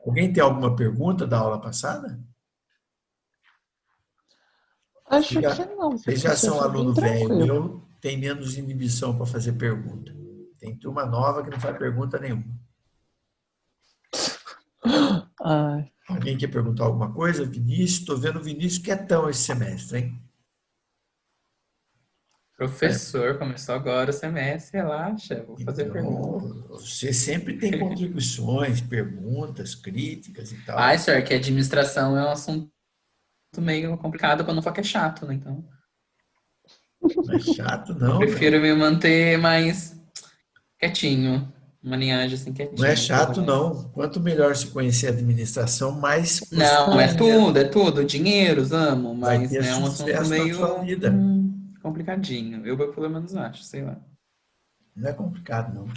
Alguém tem alguma pergunta da aula passada? Acho que não. Vocês já são Foi bem aluno velho, tranquilo. eu tenho menos inibição para fazer pergunta. Tem turma nova que não faz pergunta nenhuma. Ai, Alguém quer perguntar alguma coisa? Vinícius, estou vendo o Vinícius quietão esse semestre, hein? Professor, começou agora o semestre, relaxa, vou fazer pergunta. Então, você sempre tem contribuições, perguntas, críticas e tal. Ai, senhor, que administração é um assunto meio complicado para não falar que é chato, né? Então, Não é chato, eu não. prefiro me manter mais quietinho, uma linhagem assim Não é quietinha, não chato, fazer mais. não. Quanto melhor se conhecer a administração, mais você Não, vai ter, é tudo, dinheiros, amo, vai mas ter né, é um assunto sucesso na meio sua vida. complicadinho. Eu pelo menos acho, sei lá. Não é complicado, não.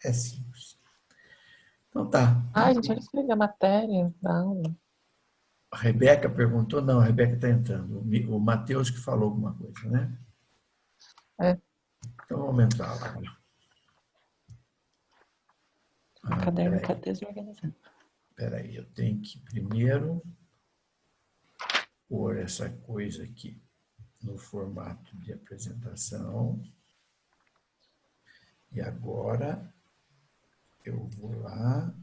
É simples. Então tá. ai, gente, olha escrever a matéria da aula. A Rebeca perguntou? Não, a Rebeca está entrando. O Matheus que falou alguma coisa, né? É. Então vamos aumentar lá. O caderno está desorganizado. Espera aí, eu tenho que primeiro pôr essa coisa aqui no formato de apresentação. E agora eu vou lá.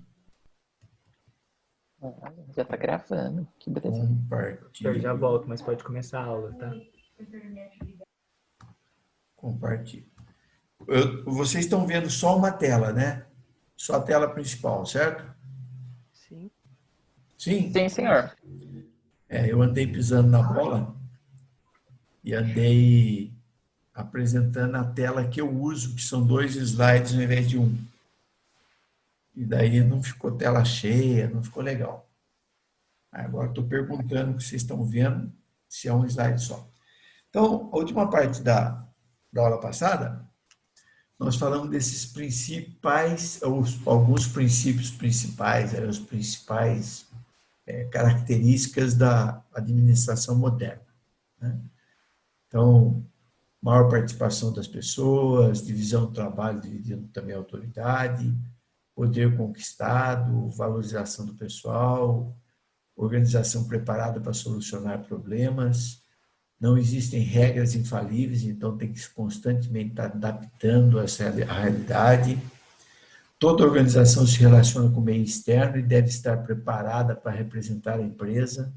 Já está gravando. Que beleza. Compartilhar. Eu já volto, mas pode começar a aula, tá? Compartilhar. Vocês estão vendo só uma tela, né? Só a tela principal, certo? Sim. Sim? Sim, senhor. Eu andei pisando na bola e andei apresentando a tela que eu uso, que são 2 slides ao invés de 1. E daí não ficou tela cheia, não ficou legal. Agora estou perguntando o que vocês estão vendo, se é um slide só. Então, a última parte da aula passada, nós falamos desses principais, alguns princípios principais, as principais características da administração moderna, né? Então, maior participação das pessoas, divisão do trabalho, dividindo também a autoridade, poder conquistado, valorização do pessoal, organização preparada para solucionar problemas. Não existem regras infalíveis, então tem que constantemente estar adaptando essa realidade. Toda organização se relaciona com o meio externo e deve estar preparada para representar a empresa.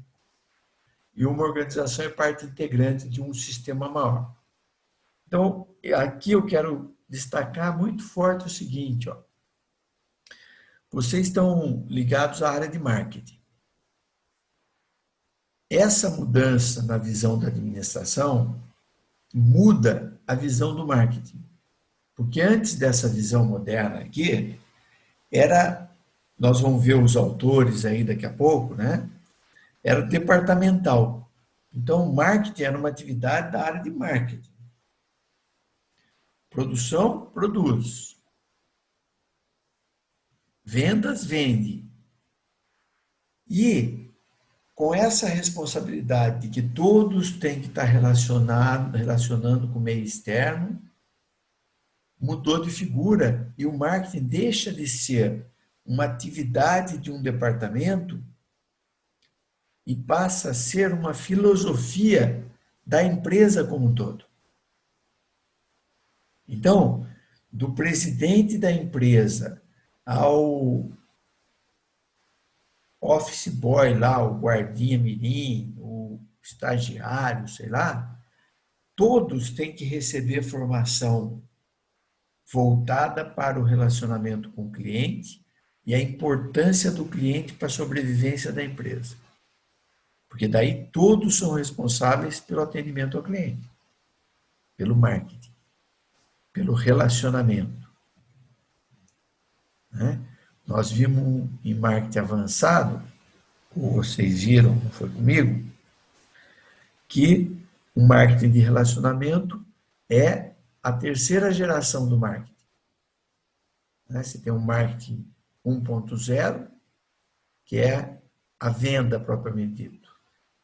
E uma organização é parte integrante de um sistema maior. Então, aqui eu quero destacar muito forte o seguinte, ó. Vocês estão ligados à área de marketing. Essa mudança na visão da administração muda a visão do marketing. Porque antes dessa visão moderna aqui, nós vamos ver os autores aí daqui a pouco, né? Era departamental. Então, o marketing era uma atividade da área de marketing. Produção, produz. Vendas, vende. E com essa responsabilidade de que todos têm que estar relacionando com o meio externo, mudou de figura e o marketing deixa de ser uma atividade de um departamento e passa a ser uma filosofia da empresa como um todo. Então, do presidente da empresa ao office boy lá, o guardinha mirim, o estagiário, sei lá, todos têm que receber formação voltada para o relacionamento com o cliente e a importância do cliente para a sobrevivência da empresa. Porque daí todos são responsáveis pelo atendimento ao cliente, pelo marketing, pelo relacionamento, né? Nós vimos em marketing avançado, ou vocês viram, não foi comigo, que o marketing de relacionamento é a terceira geração do marketing. Você tem um marketing 1.0, que é a venda propriamente dito.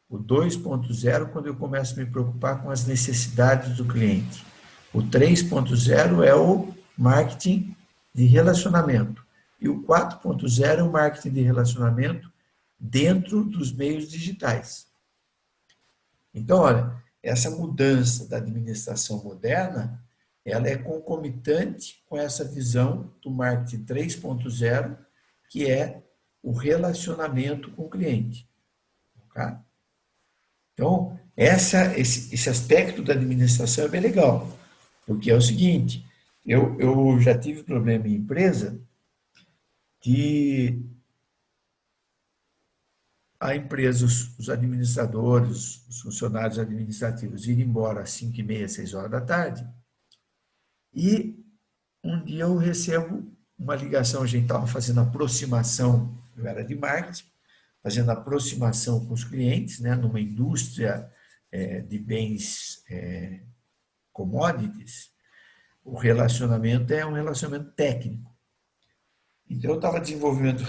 O 2.0, quando eu começo a me preocupar com as necessidades do cliente. O 3.0 é o marketing de relacionamento, E o 4.0 é o marketing de relacionamento dentro dos meios digitais. Então, olha, essa mudança da administração moderna, ela é concomitante com essa visão do marketing 3.0, que é o relacionamento com o cliente. Tá? Então, esse aspecto da administração é bem legal, porque é o seguinte, eu já tive problema em empresa que a empresa, os administradores, os funcionários administrativos irem embora às 5h30, 6 horas da tarde, e um dia eu recebo uma ligação, a gente estava fazendo aproximação, eu era de marketing, fazendo aproximação com os clientes, né, numa indústria de bens commodities, o relacionamento é um relacionamento técnico. Então, eu estava desenvolvendo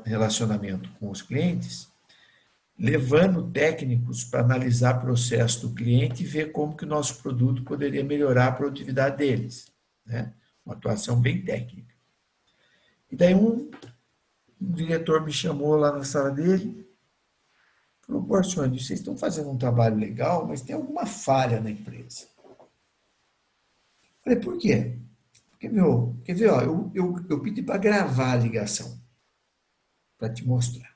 relacionamento com os clientes, levando técnicos para analisar o processo do cliente e ver como que o nosso produto poderia melhorar a produtividade deles. Né? Uma atuação bem técnica. E daí um diretor me chamou lá na sala dele, falou, pô, senhor, vocês estão fazendo um trabalho legal, mas tem alguma falha na empresa. Falei, por quê? Porque, quer ver, ó, eu pedi para gravar a ligação, para te mostrar.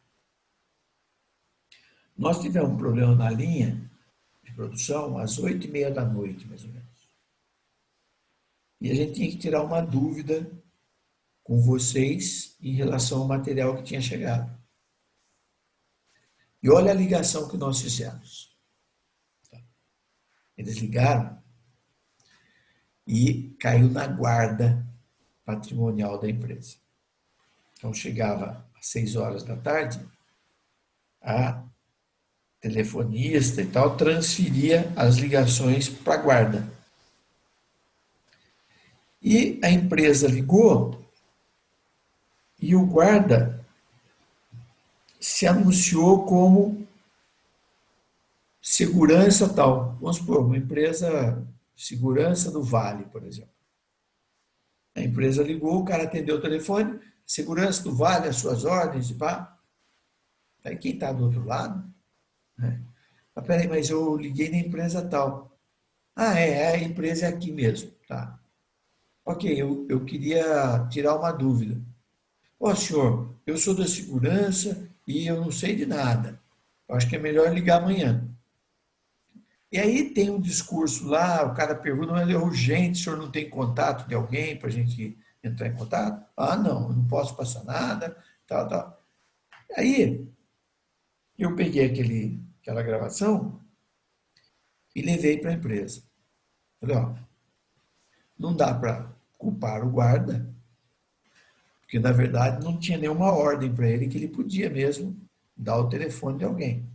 Nós tivemos um problema na linha de produção às 8h30 da noite, mais ou menos. E a gente tinha que tirar uma dúvida com vocês em relação ao material que tinha chegado. E olha a ligação que nós fizemos. Eles ligaram e caiu na guarda patrimonial da empresa. Então, chegava às 6 horas da tarde, a telefonista e tal transferia as ligações para a guarda. E a empresa ligou e o guarda se anunciou como segurança tal. Vamos supor, uma empresa segurança do Vale, por exemplo. A empresa ligou, o cara atendeu o telefone, segurança do Vale, as suas ordens, e pá. Aí quem está do outro lado, né? Ah, peraí, mas eu liguei na empresa tal. Ah, a empresa é aqui mesmo, tá. Ok, eu queria tirar uma dúvida. Ó, senhor, eu sou da segurança e eu não sei de nada. Eu acho que é melhor ligar amanhã. E aí tem um discurso lá, o cara pergunta, mas é urgente, o senhor não tem contato de alguém para a gente entrar em contato? Ah, não, eu não posso passar nada, tal, tal. Aí eu peguei aquela gravação e levei para a empresa. Falei, ó, não dá para culpar o guarda, porque na verdade não tinha nenhuma ordem para ele que ele podia mesmo dar o telefone de alguém.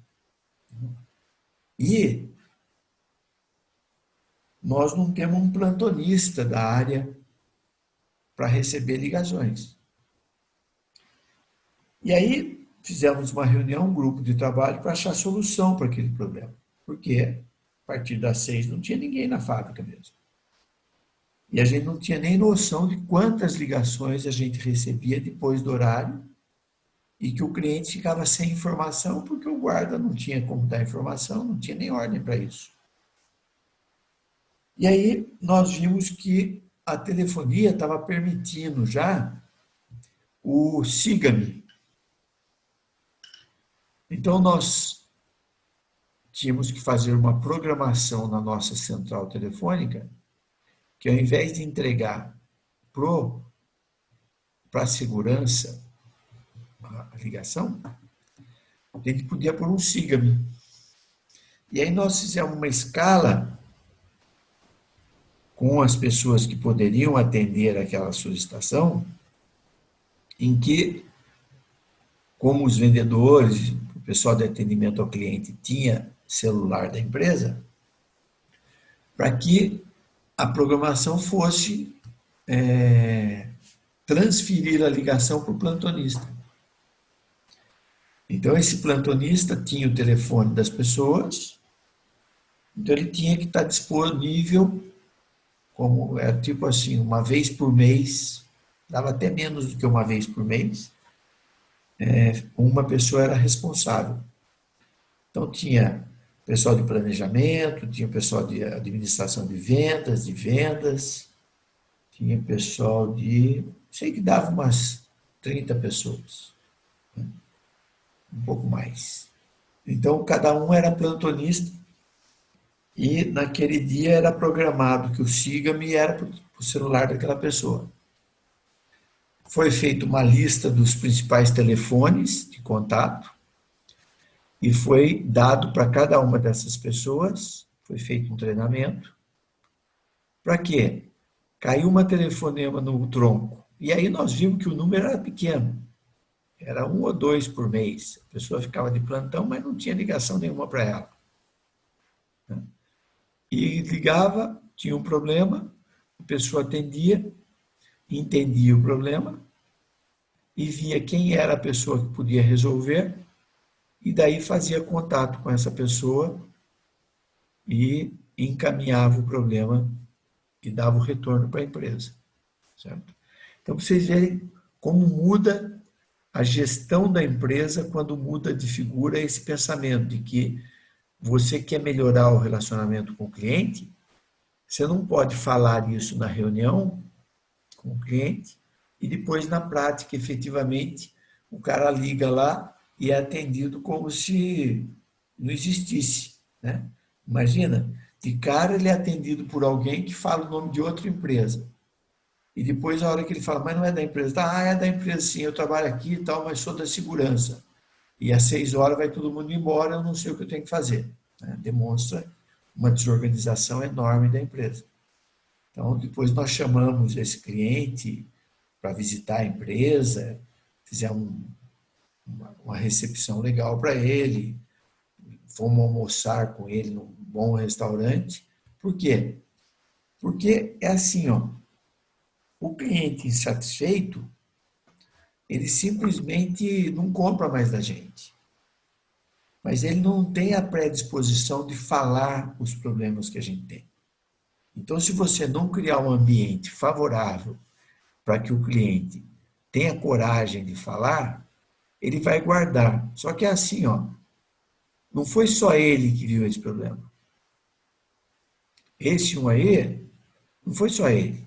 E nós não temos um plantonista da área para receber ligações. E aí fizemos uma reunião, um grupo de trabalho para achar solução para aquele problema. Porque a partir das 6 não tinha ninguém na fábrica mesmo. E a gente não tinha nem noção de quantas ligações a gente recebia depois do horário e que o cliente ficava sem informação porque o guarda não tinha como dar informação, não tinha nem ordem para isso. E aí nós vimos que a telefonia estava permitindo já o siga-me. Então nós tínhamos que fazer uma programação na nossa central telefônica que ao invés de entregar para a segurança a ligação, a gente podia pôr um siga-me. E aí nós fizemos uma escala com as pessoas que poderiam atender aquela solicitação, em que, como os vendedores, o pessoal de atendimento ao cliente tinha celular da empresa, para que a programação fosse transferir a ligação para o plantonista. Então, esse plantonista tinha o telefone das pessoas, então ele tinha que estar disponível, como tipo assim, uma vez por mês, dava até menos do que uma vez por mês, uma pessoa era responsável. Então, tinha pessoal de planejamento, tinha pessoal de administração de vendas, tinha pessoal sei que dava umas 30 pessoas, um pouco mais. Então, cada um era plantonista e naquele dia era programado que o Siga-me era para o celular daquela pessoa. Foi feita uma lista dos principais telefones de contato e foi dado para cada uma dessas pessoas, foi feito um treinamento. Para quê? Caiu uma telefonema no tronco. E aí nós vimos que o número era pequeno. Era 1 ou 2 por mês. A pessoa ficava de plantão, mas não tinha ligação nenhuma para ela. E ligava, tinha um problema, a pessoa atendia, entendia o problema e via quem era a pessoa que podia resolver e daí fazia contato com essa pessoa e encaminhava o problema e dava o retorno para a empresa. Certo? Então, vocês verem como muda a gestão da empresa quando muda de figura esse pensamento de que você quer melhorar o relacionamento com o cliente, você não pode falar isso na reunião com o cliente e depois, na prática, efetivamente, o cara liga lá e é atendido como se não existisse. Né? Imagina, de cara ele é atendido por alguém que fala o nome de outra empresa. E depois, a hora que ele fala, mas não é da empresa. Tá, é da empresa sim, eu trabalho aqui e tal, mas sou da segurança. E às 6 horas vai todo mundo embora, eu não sei o que eu tenho que fazer. Né? Demonstra uma desorganização enorme da empresa. Então, depois nós chamamos esse cliente para visitar a empresa, fizemos uma recepção legal para ele, fomos almoçar com ele num bom restaurante. Por quê? Porque é assim, ó, o cliente insatisfeito, ele simplesmente não compra mais da gente. Mas ele não tem a predisposição de falar os problemas que a gente tem. Então, se você não criar um ambiente favorável para que o cliente tenha coragem de falar, ele vai guardar. Só que é assim, ó, não foi só ele que viu esse problema. Esse um aí, não foi só ele.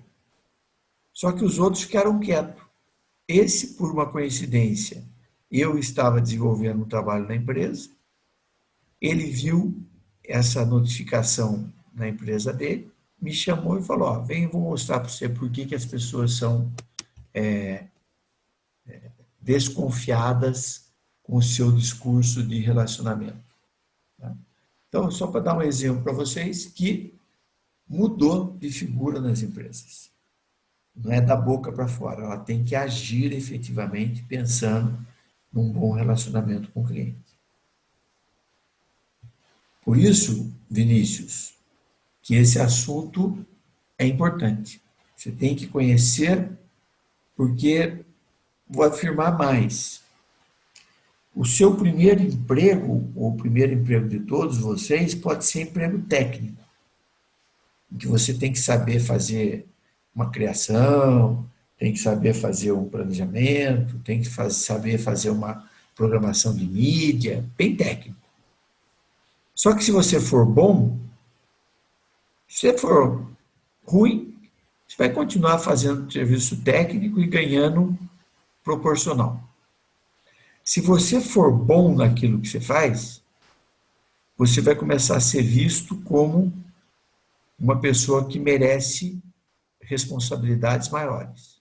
Só que os outros ficaram quietos. Esse, por uma coincidência, eu estava desenvolvendo um trabalho na empresa, ele viu essa notificação na empresa dele, me chamou e falou, ó, vem, eu vou mostrar para você por que as pessoas são desconfiadas com o seu discurso de relacionamento. Tá? Então, só para dar um exemplo para vocês que mudou de figura nas empresas. Não é da boca para fora, ela tem que agir efetivamente pensando num bom relacionamento com o cliente. Por isso, Vinícius, que esse assunto é importante. Você tem que conhecer, porque, vou afirmar mais, o seu primeiro emprego, ou o primeiro emprego de todos vocês, pode ser emprego técnico, em que você tem que saber fazer uma criação, tem que saber fazer um planejamento, tem que saber fazer uma programação de mídia, bem técnico. Só que se você for bom, se você for ruim, você vai continuar fazendo serviço técnico e ganhando proporcional. Se você for bom naquilo que você faz, você vai começar a ser visto como uma pessoa que merece responsabilidades maiores.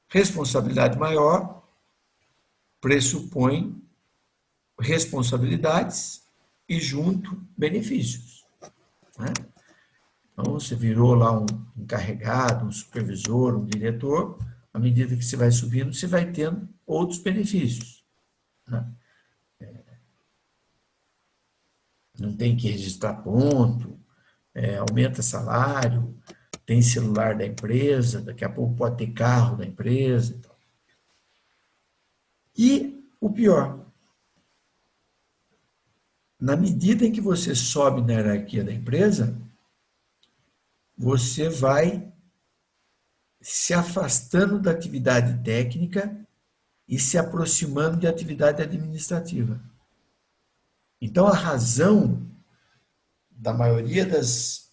Responsabilidade maior pressupõe responsabilidades e, junto, benefícios. Né? Então, você virou lá um encarregado, um supervisor, um diretor, à medida que você vai subindo, você vai tendo outros benefícios. Né? Não tem que registrar ponto, aumenta salário, tem celular da empresa, daqui a pouco pode ter carro da empresa. E o pior, na medida em que você sobe na hierarquia da empresa, você vai se afastando da atividade técnica e se aproximando de atividade administrativa. Então, a razão da maioria das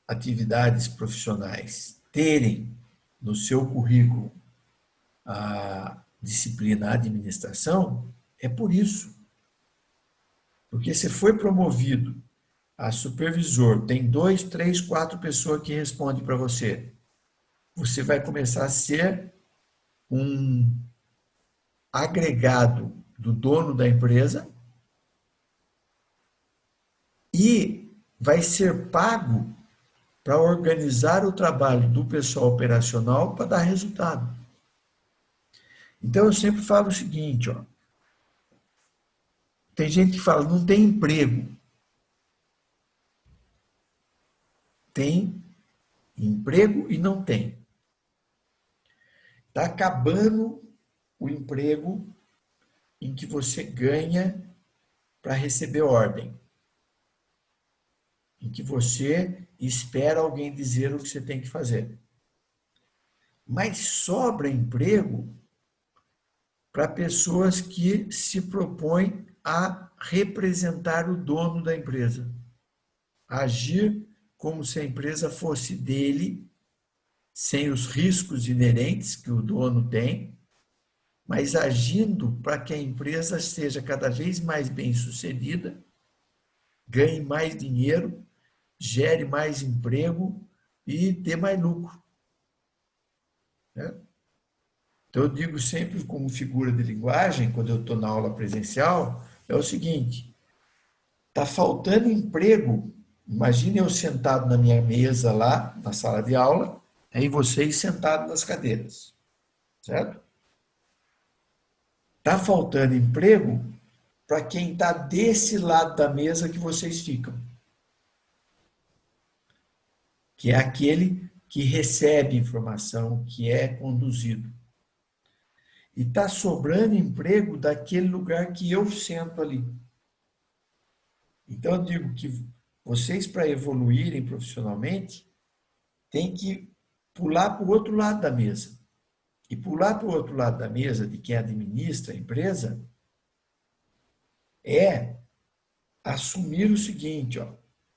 atividades profissionais terem no seu currículo a disciplina administração é por isso. Porque você foi promovido a supervisor, tem 2, 3, 4 pessoas que respondem para você. Você vai começar a ser um agregado do dono da empresa e vai ser pago para organizar o trabalho do pessoal operacional para dar resultado. Então, eu sempre falo o seguinte, ó. Tem gente que fala, não tem emprego. Tem emprego e não tem. Está acabando o emprego em que você ganha para receber ordem. Em que você espera alguém dizer o que você tem que fazer. Mas sobra emprego para pessoas que se propõem a representar o dono da empresa. Agir como se a empresa fosse dele, sem os riscos inerentes que o dono tem, mas agindo para que a empresa seja cada vez mais bem-sucedida, ganhe mais dinheiro, gere mais emprego e dê mais lucro. Né? Então, eu digo sempre como figura de linguagem, quando eu estou na aula presencial, é o seguinte, está faltando emprego. Imagine eu sentado na minha mesa lá, na sala de aula, e vocês sentados nas cadeiras, certo? Está faltando emprego para quem está desse lado da mesa que vocês ficam. Que é aquele que recebe informação, que é conduzido. E está sobrando emprego daquele lugar que eu sento ali. Então, eu digo que vocês, para evoluírem profissionalmente, têm que pular para o outro lado da mesa. E pular para o outro lado da mesa de quem administra a empresa é assumir o seguinte, ó,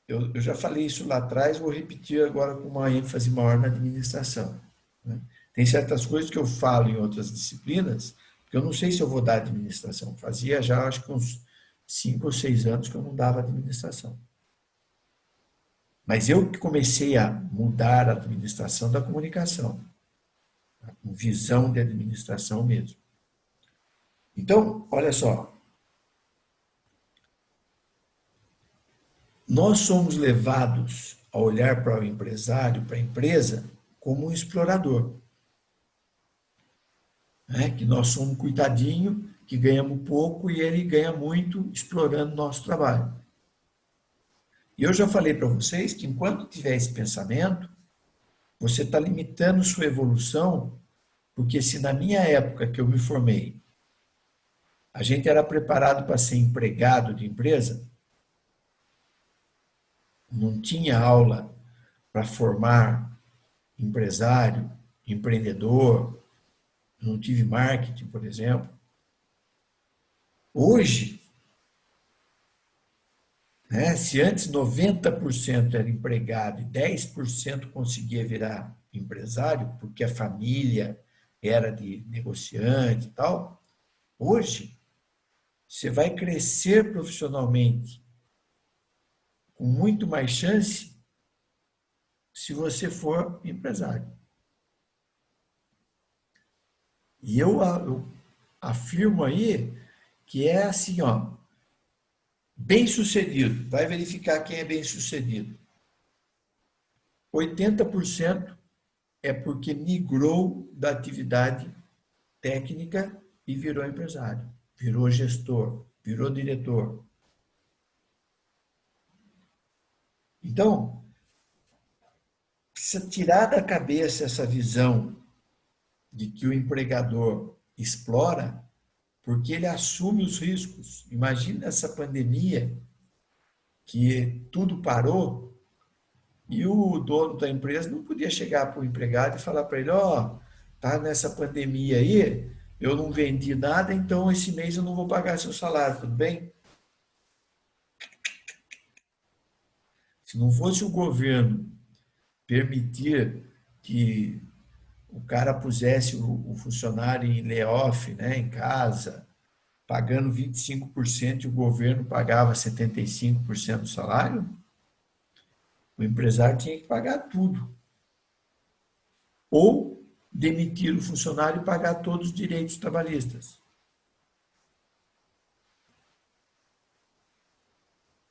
eu já falei isso lá atrás, vou repetir agora com uma ênfase maior na administração. Né? Tem certas coisas que eu falo em outras disciplinas, que eu não sei se eu vou dar administração. Fazia já, acho que uns 5 ou 6 anos que eu não dava administração. Mas eu que comecei a mudar a administração da comunicação, com visão de administração mesmo. Então, olha só, nós somos levados a olhar para o empresário, para a empresa, como um explorador. Né? Que nós somos um coitadinho, que ganhamos pouco e ele ganha muito explorando nosso trabalho. E eu já falei para vocês que enquanto tiver esse pensamento, você está limitando sua evolução, porque se na minha época que eu me formei, a gente era preparado para ser empregado de empresa, não tinha aula para formar empresário, empreendedor, não tive marketing, por exemplo. Hoje, né, se antes 90% era empregado e 10% conseguia virar empresário, porque a família era de negociante e tal, hoje você vai crescer profissionalmente com muito mais chance se você for empresário. E eu afirmo aí que é assim, ó, bem-sucedido. Vai verificar quem é bem-sucedido. 80% é porque migrou da atividade técnica e virou empresário, virou gestor, virou diretor. Então, precisa tirar da cabeça essa visão de que o empregador explora porque ele assume os riscos. Imagina essa pandemia que tudo parou, E o dono da empresa não podia chegar para o empregado e falar para ele, ó, tá nessa pandemia aí, eu não vendi nada, então esse mês eu não vou pagar seu salário, tudo bem? Se não fosse o governo permitir que o cara pusesse o funcionário em layoff, né, em casa, pagando 25% e o governo pagava 75% do salário, o empresário tinha que pagar tudo. Ou demitir o funcionário e pagar todos os direitos trabalhistas.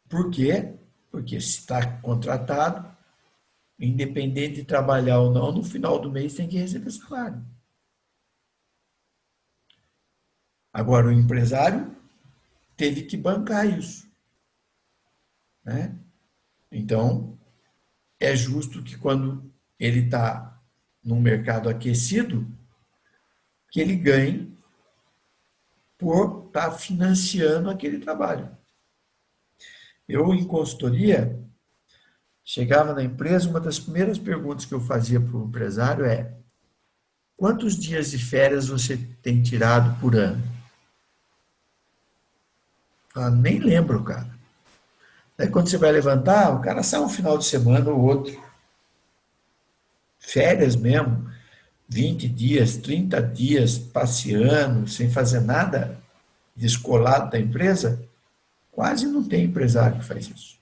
Por quê? Porque se está contratado, independente de trabalhar ou não, no final do mês tem que receber salário. Agora, o empresário teve que bancar isso, né? Então, é justo que quando ele está num mercado aquecido, que ele ganhe por estar financiando aquele trabalho. Eu, em consultoria, chegava na empresa, uma das primeiras perguntas que eu fazia para o empresário é: quantos dias de férias você tem tirado por ano? Nem lembro, cara. Daí quando você vai levantar, o cara sai um final de semana ou outro. Férias mesmo, 20 dias, 30 dias passeando, sem fazer nada, descolado da empresa, quase não tem empresário que faz isso.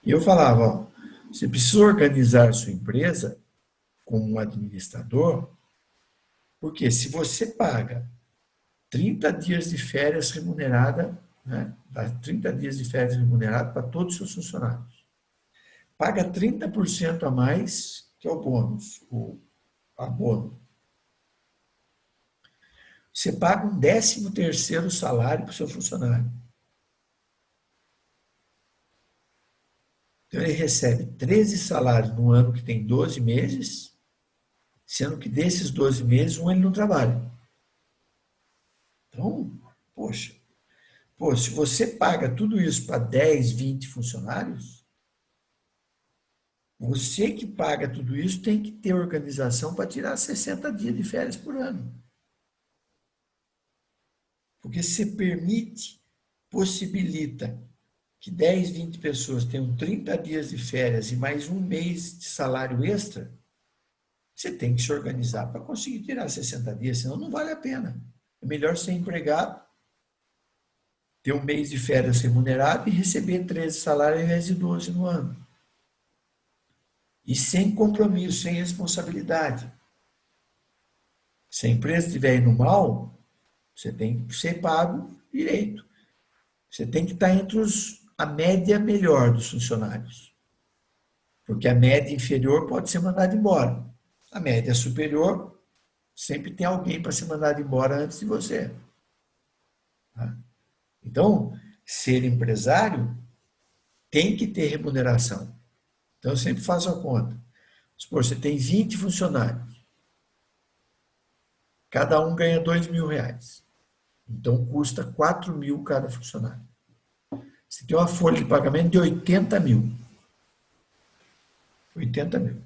E eu falava, ó, você precisa organizar sua empresa como um administrador, porque se você paga 30 dias de férias remunerada, né, dá 30 dias de férias remunerada para todos os seus funcionários, paga 30% a mais, que é o bônus, o abono. Você paga um 13º salário para o seu funcionário. Então, ele recebe 13 salários no ano que tem 12 meses, sendo que desses 12 meses, um ele não trabalha. Então, poxa, se você paga tudo isso para 10, 20 funcionários, você que paga tudo isso tem que ter organização para tirar 60 dias de férias por ano. Porque se permite, possibilita que 10, 20 pessoas tenham 30 dias de férias e mais um mês de salário extra, você tem que se organizar para conseguir tirar 60 dias, senão não vale a pena. É melhor ser empregado, ter um mês de férias remunerado e receber 13 salários ao invés de 12 no ano. E sem compromisso, sem responsabilidade. Se a empresa estiver indo mal, você tem que ser pago direito. Você tem que estar entre a média melhor dos funcionários. Porque a média inferior pode ser mandada embora. A média superior, sempre tem alguém para ser mandado embora antes de você. Tá? Então, ser empresário tem que ter remuneração. Então, eu sempre faço a conta. Supor, você tem 20 funcionários. Cada um ganha R$2.000. Então, custa 4.000 cada funcionário. Você tem uma folha de pagamento de 80 mil. 80 mil.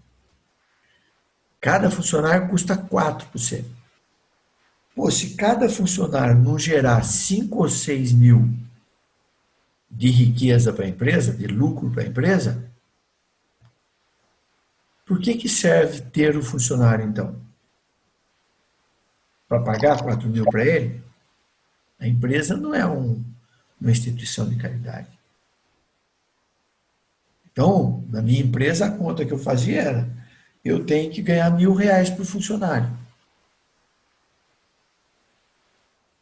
Cada funcionário custa 4 por você. Pô, se cada funcionário não gerar 5 ou 6 mil de riqueza para a empresa, de lucro para a empresa, por que serve ter o funcionário, então? Para pagar 4 mil para ele? A empresa não é uma instituição de caridade. Então, na minha empresa, a conta que eu fazia era, eu tenho que ganhar R$1.000 por funcionário.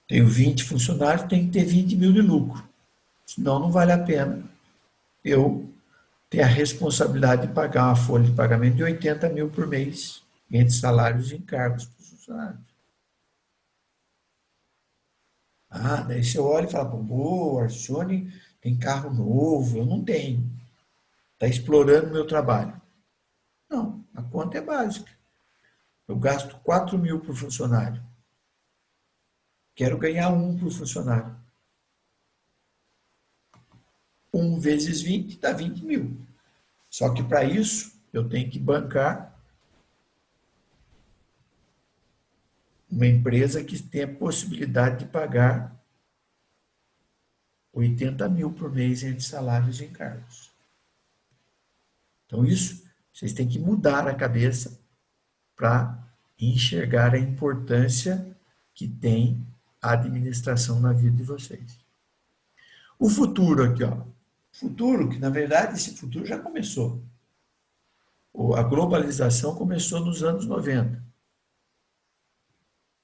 Tenho 20 funcionários, tenho que ter 20 mil de lucro. Senão não vale a pena eu ter a responsabilidade de pagar uma folha de pagamento de 80 mil por mês, entre salários e encargos para os funcionários. Daí você olha e fala, pô, o Arcione tem carro novo, eu não tenho. Está explorando o meu trabalho. Não, a conta é básica. Eu gasto 4 mil por funcionário. Quero ganhar 1 por funcionário. 1 vezes 20 dá 20 mil. Só que para isso, eu tenho que bancar uma empresa que tem a possibilidade de pagar 80 mil por mês entre salários e encargos. Então, isso, vocês têm que mudar a cabeça para enxergar a importância que tem a administração na vida de vocês. O futuro aqui, ó. Futuro, que na verdade esse futuro já começou. A globalização começou nos anos 90.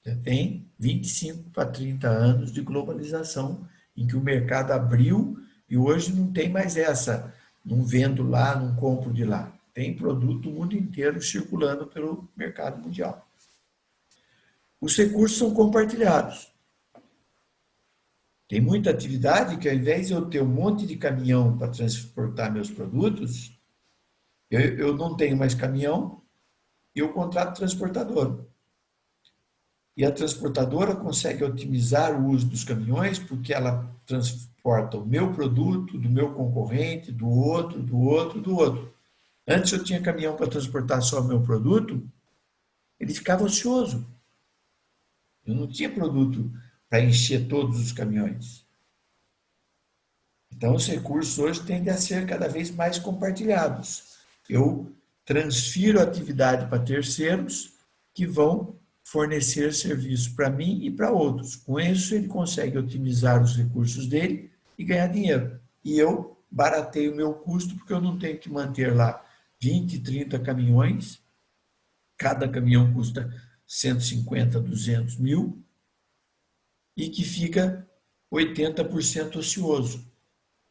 Já tem 25 para 30 anos de globalização, em que o mercado abriu e hoje não tem mais essa, não vendo lá, não compro de lá. Tem produto do mundo inteiro circulando pelo mercado mundial. Os recursos são compartilhados. Tem muita atividade que, ao invés de eu ter um monte de caminhão para transportar meus produtos, eu não tenho mais caminhão e eu contrato transportadora. E a transportadora consegue otimizar o uso dos caminhões porque ela transporta o meu produto, do meu concorrente, do outro, do outro, do outro. Antes eu tinha caminhão para transportar só o meu produto, ele ficava ocioso. Eu não tinha produto para encher todos os caminhões. Então, os recursos hoje tendem a ser cada vez mais compartilhados. Eu transfiro a atividade para terceiros que vão fornecer serviço para mim e para outros. Com isso, ele consegue otimizar os recursos dele e ganhar dinheiro. E eu barateio o meu custo, porque eu não tenho que manter lá 20, 30 caminhões. Cada caminhão custa 150, 200 mil. E que fica 80% ocioso,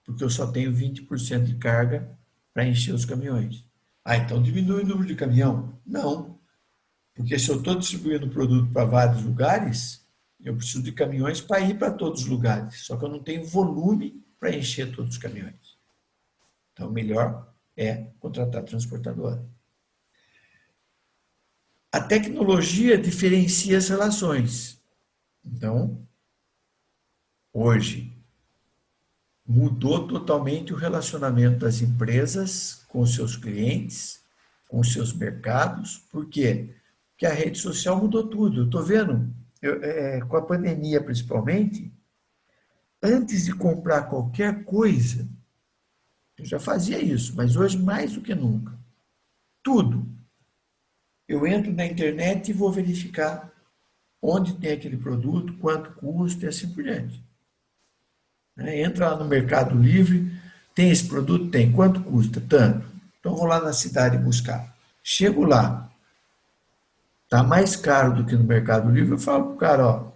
porque eu só tenho 20% de carga para encher os caminhões. Ah, então diminui o número de caminhão? Não, porque se eu estou distribuindo produto para vários lugares, eu preciso de caminhões para ir para todos os lugares, só que eu não tenho volume para encher todos os caminhões. Então, melhor é contratar transportadora. A tecnologia diferencia as relações. Então, hoje, mudou totalmente o relacionamento das empresas com seus clientes, com seus mercados. Por quê? Porque a rede social mudou tudo. Eu estou vendo, com a pandemia principalmente, antes de comprar qualquer coisa, eu já fazia isso, mas hoje mais do que nunca. Tudo. Eu entro na internet e vou verificar onde tem aquele produto, quanto custa e assim por diante. Entra lá no Mercado Livre, tem esse produto? Tem. Quanto custa? Tanto. Então, vou lá na cidade buscar. Chego lá, está mais caro do que no Mercado Livre, eu falo para o cara, ó,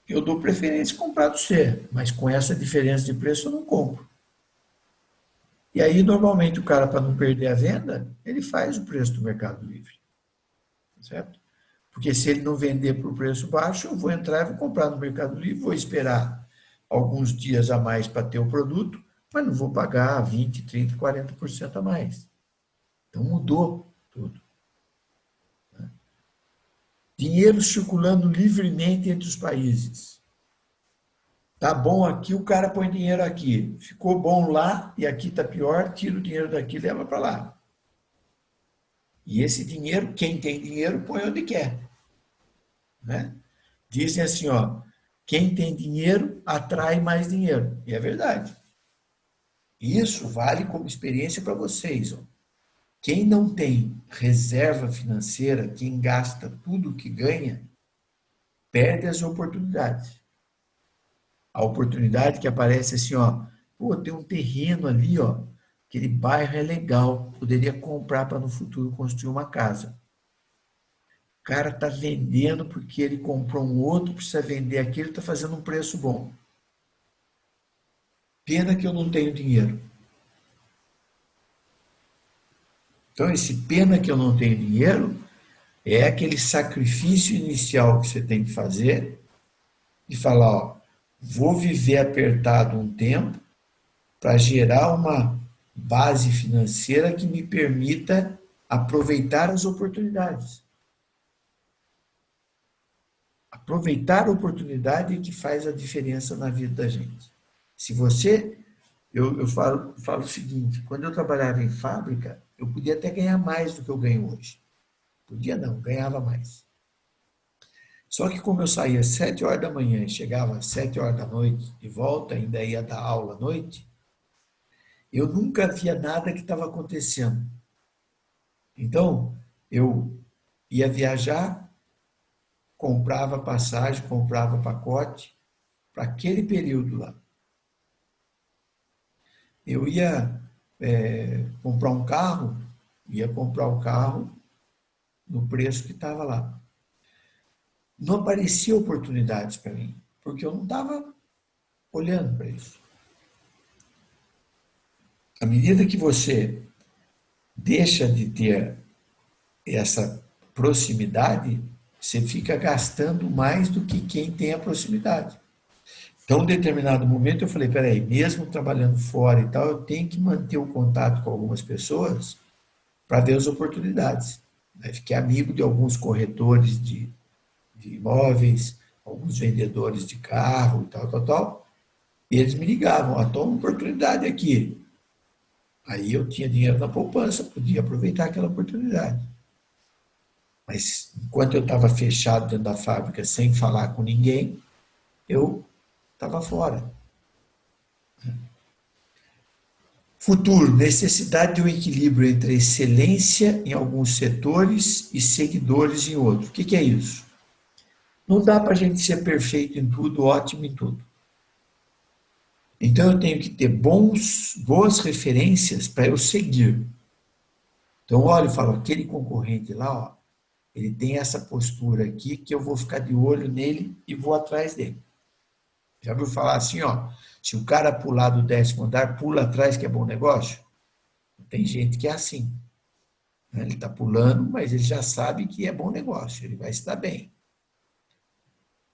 eu dou preferência comprar do você, mas com essa diferença de preço eu não compro. E aí, normalmente, o cara, para não perder a venda, ele faz o preço do Mercado Livre. Certo? Porque se ele não vender por preço baixo, eu vou entrar e vou comprar no Mercado Livre, vou esperar alguns dias a mais para ter o produto, mas não vou pagar 20, 30, 40% a mais. Então mudou tudo. Dinheiro circulando livremente entre os países. Tá bom aqui, o cara põe dinheiro aqui. Ficou bom lá e aqui tá pior, tira o dinheiro daqui e leva para lá. E esse dinheiro, quem tem dinheiro, põe onde quer. Né? Dizem assim, ó, quem tem dinheiro atrai mais dinheiro. E é verdade. Isso vale como experiência para vocês. Ó. Quem não tem reserva financeira, quem gasta tudo que ganha, perde as oportunidades. A oportunidade que aparece assim, ó, pô, tem um terreno ali, ó, aquele bairro é legal, poderia comprar para no futuro construir uma casa. O cara está vendendo porque ele comprou um outro, precisa vender aquele, está fazendo um preço bom. Pena que eu não tenho dinheiro. Então, esse pena que eu não tenho dinheiro é aquele sacrifício inicial que você tem que fazer de falar, ó, vou viver apertado um tempo para gerar uma base financeira que me permita aproveitar as oportunidades. Aproveitar a oportunidade é que faz a diferença na vida da gente. Se você eu falo o seguinte, quando eu trabalhava em fábrica, eu podia até ganhar mais do que eu ganho hoje. Podia não, ganhava mais. Só que como eu saía às 7 horas da manhã e chegava às 7 horas da noite de volta, ainda ia dar aula à noite, eu nunca via nada que estava acontecendo. Então, eu ia viajar, comprava passagem, comprava pacote para aquele período lá. Eu ia comprar um carro, ia comprar o carro no preço que estava lá. Não aparecia oportunidades para mim, porque eu não estava olhando para isso. À medida que você deixa de ter essa proximidade, você fica gastando mais do que quem tem a proximidade. Então, em determinado momento, eu falei, peraí, mesmo trabalhando fora e tal, eu tenho que manter o contato com algumas pessoas para ver as oportunidades. Aí fiquei amigo de alguns corretores de imóveis, alguns vendedores de carro e tal. E eles me ligavam, toma uma oportunidade aqui. Aí eu tinha dinheiro na poupança, podia aproveitar aquela oportunidade. Mas enquanto eu estava fechado dentro da fábrica, sem falar com ninguém, eu estava fora. Futuro, necessidade de um equilíbrio entre excelência em alguns setores e seguidores em outros. O que é isso? Não dá para a gente ser perfeito em tudo, ótimo em tudo. Então eu tenho que ter boas referências para eu seguir. Então olho e falo, aquele concorrente lá, ó, ele tem essa postura aqui que eu vou ficar de olho nele e vou atrás dele. Já ouviu falar assim, ó, se o cara pular do 10º andar, pula atrás que é bom negócio? Tem gente que é assim. Né? Ele está pulando, mas ele já sabe que é bom negócio, ele vai se dar bem.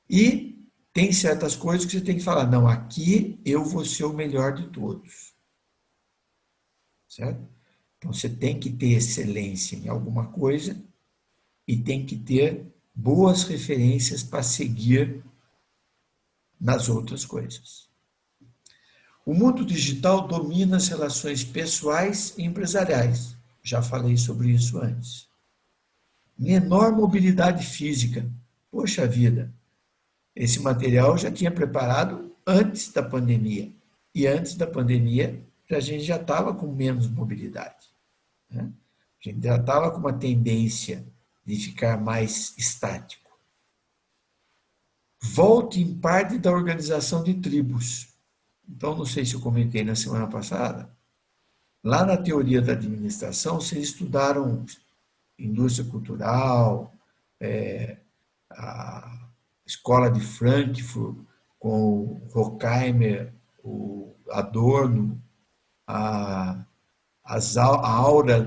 E tem certas coisas que você tem que falar, não, aqui eu vou ser o melhor de todos. Certo? Então você tem que ter excelência em alguma coisa e tem que ter boas referências para seguir nas outras coisas. O mundo digital domina as relações pessoais e empresariais. Já falei sobre isso antes. Menor mobilidade física. Poxa vida, esse material eu já tinha preparado antes da pandemia. E antes da pandemia, a gente já estava com menos mobilidade. Né? A gente já estava com uma tendência de ficar mais estático. Volte em parte da organização de tribos. Então, não sei se eu comentei na semana passada, lá na teoria da administração, vocês estudaram indústria cultural, a escola de Frankfurt, com o Horkheimer, o Adorno, a aura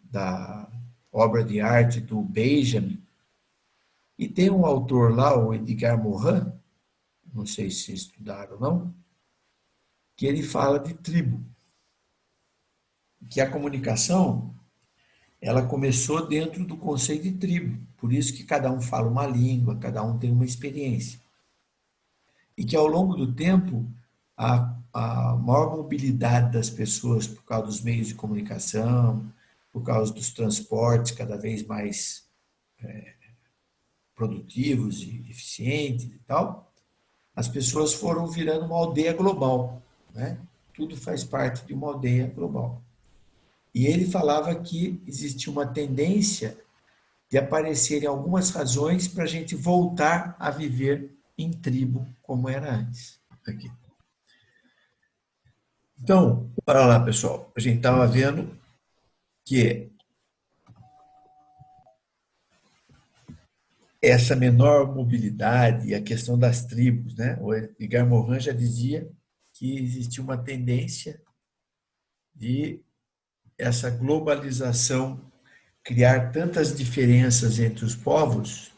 da obra de arte do Benjamin. E tem um autor lá, o Edgar Morin, não sei se vocês estudaram ou não, que ele fala de tribo. Que a comunicação, ela começou dentro do conceito de tribo. Por isso que cada um fala uma língua, cada um tem uma experiência. E que ao longo do tempo, a maior mobilidade das pessoas por causa dos meios de comunicação, por causa dos transportes cada vez mais produtivos e eficientes e tal, as pessoas foram virando uma aldeia global, né? Tudo faz parte de uma aldeia global. E ele falava que existia uma tendência de aparecerem algumas razões para a gente voltar a viver em tribo como era antes. Aqui. Então, para lá, pessoal. A gente estava vendo que essa menor mobilidade e a questão das tribos, né? O Edgar Morin já dizia que existia uma tendência de essa globalização criar tantas diferenças entre os povos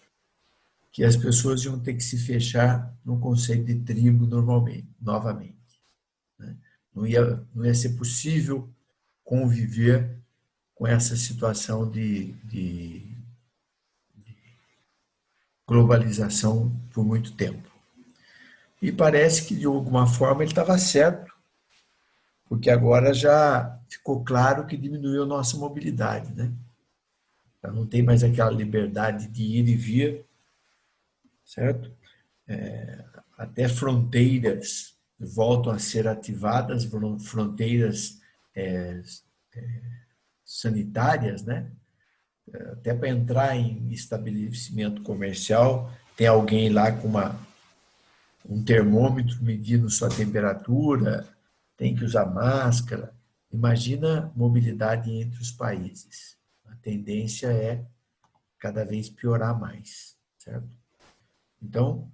que as pessoas iam ter que se fechar no conceito de tribo novamente. Né? Não ia ser possível conviver com essa situação de globalização por muito tempo. E parece que, de alguma forma, ele estava certo, porque agora já ficou claro que diminuiu a nossa mobilidade, né? Já não tem mais aquela liberdade de ir e vir, certo? Até fronteiras voltam a ser ativadas, fronteiras sanitárias, né? Até para entrar em estabelecimento comercial, tem alguém lá com um termômetro medindo sua temperatura, tem que usar máscara. Imagina mobilidade entre os países. A tendência é cada vez piorar mais, certo? Então,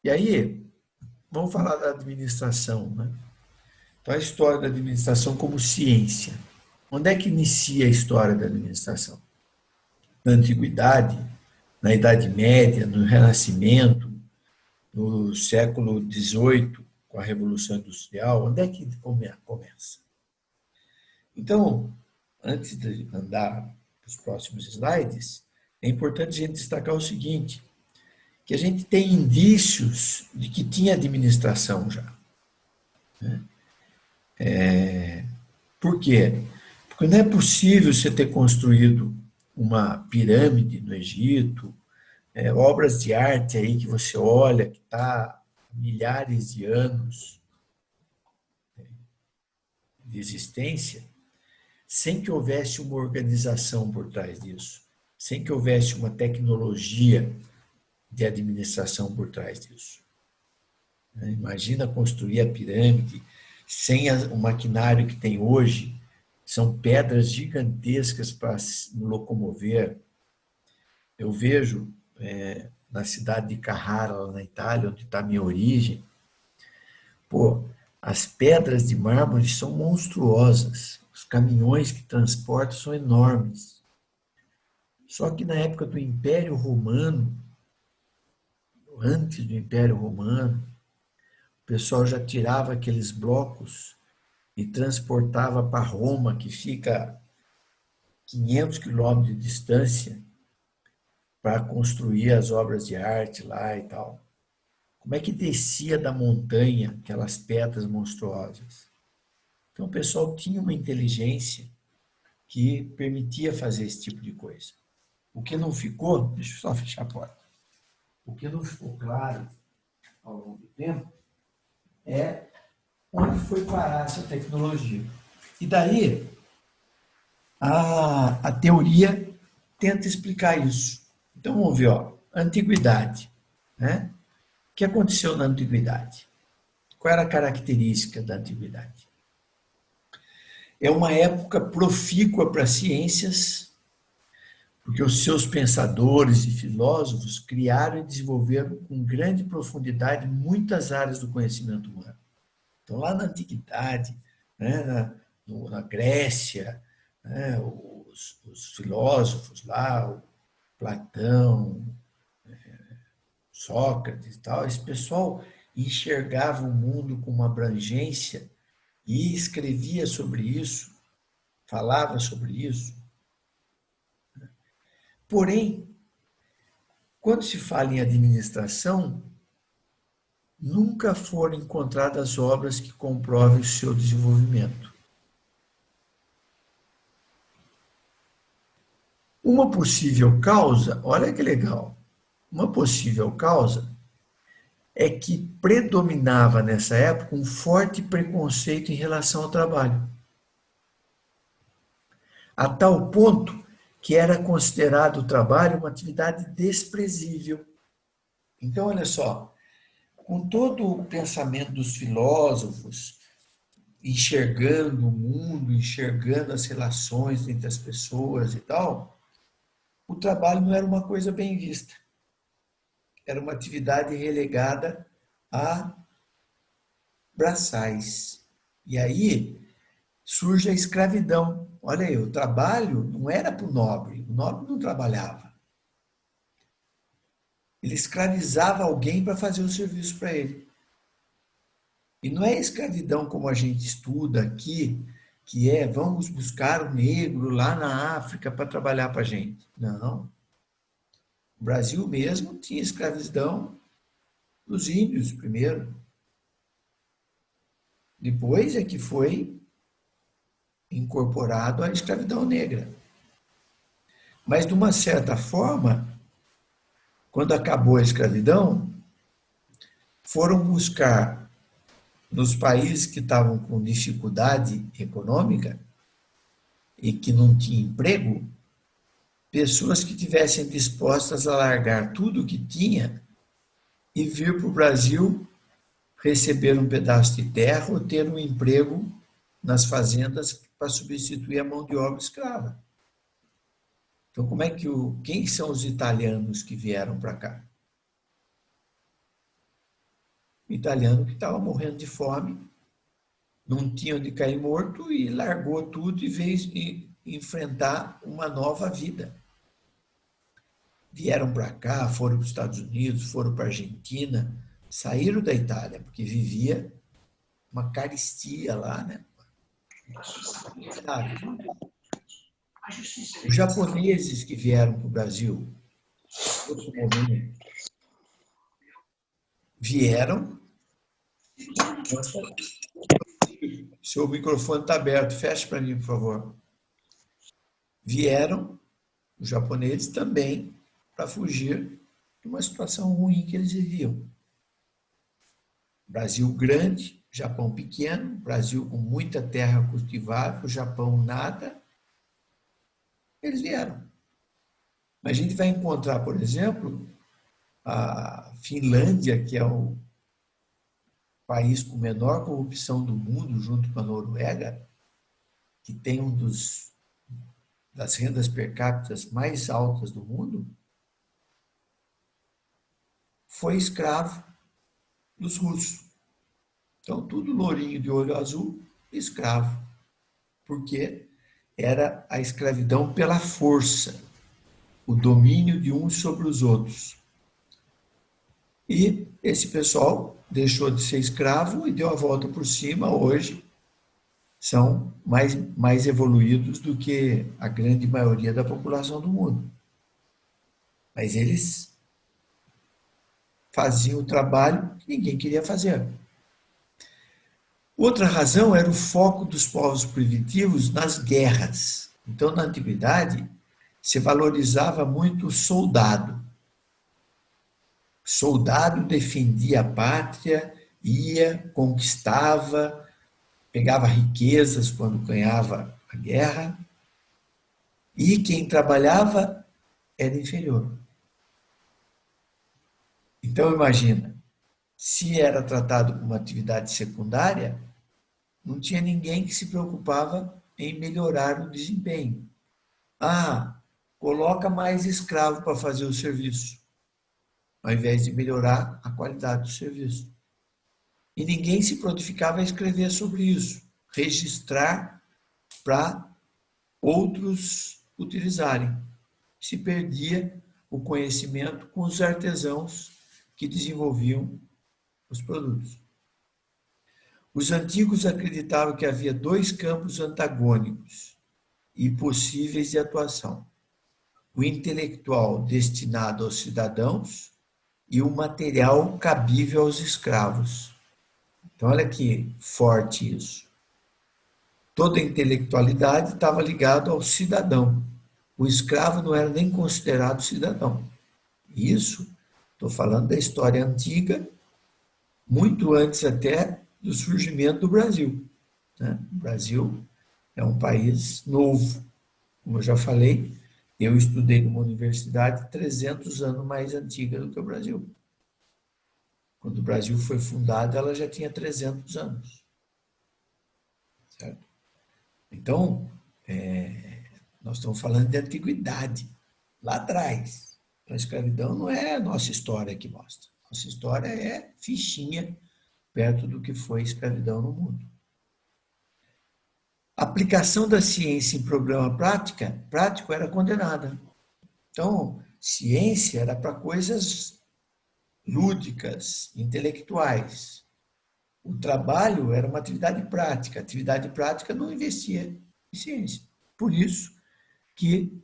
e aí, vamos falar da administração, né? Então, a história da administração como ciência. Onde é que inicia a história da administração? Na Antiguidade, na Idade Média, no Renascimento, no século XVIII, com a Revolução Industrial, onde é que começa? Então, antes de andar para os próximos slides, é importante a gente destacar o seguinte, que a gente tem indícios de que tinha administração já. Né? Por quê? Porque não é possível você ter construído uma pirâmide no Egito, obras de arte aí que você olha, que está há milhares de anos de existência, sem que houvesse uma organização por trás disso, sem que houvesse uma tecnologia de administração por trás disso. Imagina construir a pirâmide sem o maquinário que tem hoje, são pedras gigantescas para se locomover. Eu vejo na cidade de Carrara, lá na Itália, onde está a minha origem, as pedras de mármore são monstruosas, os caminhões que transportam são enormes. Só que na época do Império Romano, antes do Império Romano, o pessoal já tirava aqueles blocos e transportava para Roma, que fica 500 quilômetros de distância, para construir as obras de arte lá e tal. Como é que descia da montanha aquelas pedras monstruosas? Então o pessoal tinha uma inteligência que permitia fazer esse tipo de coisa. O que não ficou, deixa eu só fechar a porta, o que não ficou claro ao longo do tempo é onde foi parar essa tecnologia. E daí, a teoria tenta explicar isso. Então, vamos ver, antiguidade. Né? O que aconteceu na antiguidade? Qual era a característica da antiguidade? É uma época profícua para ciências, porque os seus pensadores e filósofos criaram e desenvolveram com grande profundidade muitas áreas do conhecimento humano. Então, lá na antiguidade, né, na Grécia, né, os filósofos lá, o Platão, Sócrates e tal, esse pessoal enxergava o mundo com uma abrangência e escrevia sobre isso, falava sobre isso. Porém, quando se fala em administração, nunca foram encontradas obras que comprovem o seu desenvolvimento. Uma possível causa, olha que legal, uma possível causa é que predominava nessa época um forte preconceito em relação ao trabalho. A tal ponto que era considerado o trabalho uma atividade desprezível. Então, olha só, com todo o pensamento dos filósofos, enxergando o mundo, enxergando as relações entre as pessoas e tal, o trabalho não era uma coisa bem vista. Era uma atividade relegada a braçais. E aí surge a escravidão. Olha aí, o trabalho não era para o nobre não trabalhava. Ele escravizava alguém para fazer o serviço para ele. E não é escravidão como a gente estuda aqui, que é vamos buscar o negro lá na África para trabalhar para a gente. Não. O Brasil mesmo tinha escravidão dos índios primeiro. Depois é que foi incorporado a escravidão negra. Mas, de uma certa forma, quando acabou a escravidão, foram buscar nos países que estavam com dificuldade econômica e que não tinham emprego, pessoas que tivessem dispostas a largar tudo o que tinha e vir para o Brasil receber um pedaço de terra ou ter um emprego nas fazendas para substituir a mão de obra escrava. Então, quem são os italianos que vieram para cá? O italiano que estava morrendo de fome, não tinha onde cair morto e largou tudo e veio enfrentar uma nova vida. Vieram para cá, foram para os Estados Unidos, foram para a Argentina, saíram da Itália, porque vivia uma carestia lá, né? Os japoneses que vieram para o Brasil, outro momento, vieram. Seu microfone está aberto, feche para mim, por favor. Vieram os japoneses também para fugir de uma situação ruim que eles viviam. Brasil grande, Japão pequeno, Brasil com muita terra cultivável, Japão nada. Eles vieram. Mas a gente vai encontrar, por exemplo, a Finlândia, que é o país com menor corrupção do mundo, junto com a Noruega, que tem das rendas per capita mais altas do mundo, foi escravo dos russos. Então, tudo lourinho de olho azul, escravo. Porque era a escravidão pela força, o domínio de uns sobre os outros. E esse pessoal deixou de ser escravo e deu a volta por cima. Hoje são mais evoluídos do que a grande maioria da população do mundo. Mas eles faziam o trabalho que ninguém queria fazer. Outra razão era o foco dos povos primitivos nas guerras. Então, na antiguidade, se valorizava muito o soldado. O soldado defendia a pátria, ia, conquistava, pegava riquezas quando ganhava a guerra, e quem trabalhava era inferior. Então, imagina, se era tratado como uma atividade secundária, não tinha ninguém que se preocupava em melhorar o desempenho. Coloca mais escravo para fazer o serviço, ao invés de melhorar a qualidade do serviço. E ninguém se prontificava a escrever sobre isso, registrar para outros utilizarem. Se perdia o conhecimento com os artesãos que desenvolviam os produtos. Os antigos acreditavam que havia dois campos antagônicos e possíveis de atuação: o intelectual destinado aos cidadãos e o material cabível aos escravos. Então, olha que forte isso. Toda a intelectualidade estava ligada ao cidadão. O escravo não era nem considerado cidadão. Isso, estou falando da história antiga, muito antes até do surgimento do Brasil. O Brasil é um país novo. Como eu já falei, eu estudei numa universidade 300 anos mais antiga do que o Brasil. Quando o Brasil foi fundado, ela já tinha 300 anos. Certo? Então, nós estamos falando de antiguidade, lá atrás. A escravidão não é a nossa história que mostra. Nossa história é fichinha perto do que foi escravidão no mundo. A aplicação da ciência em problema prático era condenada. Então, ciência era para coisas lúdicas, intelectuais. O trabalho era uma atividade prática. A atividade prática não investia em ciência. Por isso que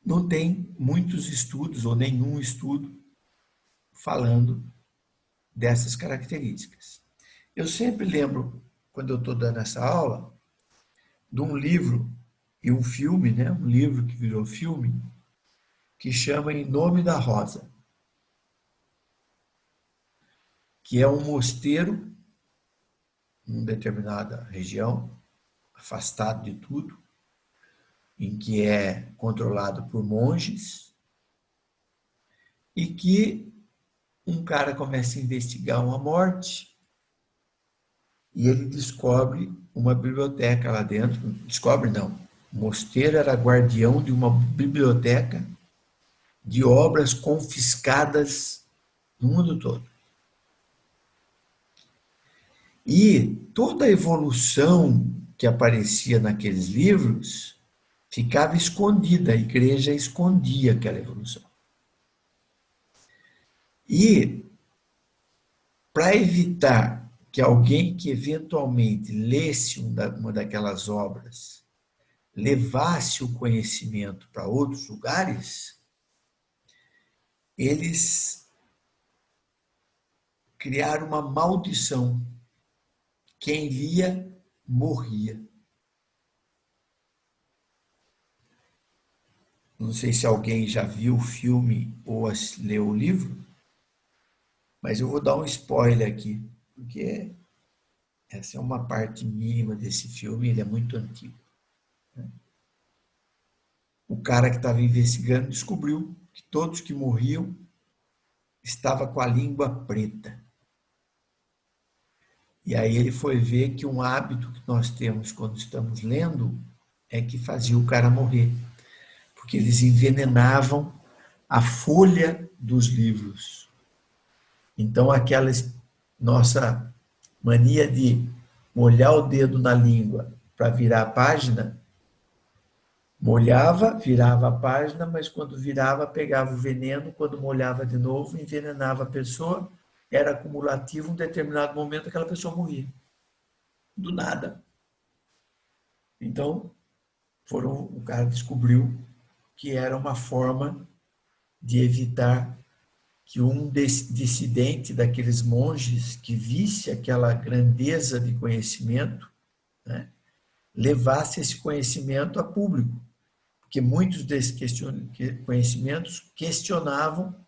não tem muitos estudos, ou nenhum estudo, falando dessas características. Eu sempre lembro, quando eu estou dando essa aula, de um livro e um filme, né? Um livro que virou filme, que chama Em Nome da Rosa, que é um mosteiro em determinada região, afastado de tudo, em que é controlado por monges, e que um cara começa a investigar uma morte e ele descobre uma biblioteca lá dentro. Descobre não. O mosteiro era guardião de uma biblioteca de obras confiscadas no mundo todo. E toda a evolução que aparecia naqueles livros ficava escondida, a igreja escondia aquela evolução. E, para evitar que alguém que eventualmente lesse uma daquelas obras levasse o conhecimento para outros lugares, eles criaram uma maldição. Quem lia, morria. Não sei se alguém já viu o filme ou leu o livro, mas eu vou dar um spoiler aqui, porque essa é uma parte mínima desse filme, ele é muito antigo. O cara que estava investigando descobriu que todos que morriam estavam com a língua preta. E aí ele foi ver que um hábito que nós temos quando estamos lendo é que fazia o cara morrer, porque eles envenenavam a folha dos livros. Então, aquela nossa mania de molhar o dedo na língua para virar a página, molhava, virava a página, mas quando virava, pegava o veneno, quando molhava de novo, envenenava a pessoa, era acumulativo, em um determinado momento aquela pessoa morria. Do nada. Então, o cara descobriu que era uma forma de evitar que um dissidente daqueles monges que visse aquela grandeza de conhecimento, né, levasse esse conhecimento a público. Porque muitos desses conhecimentos questionavam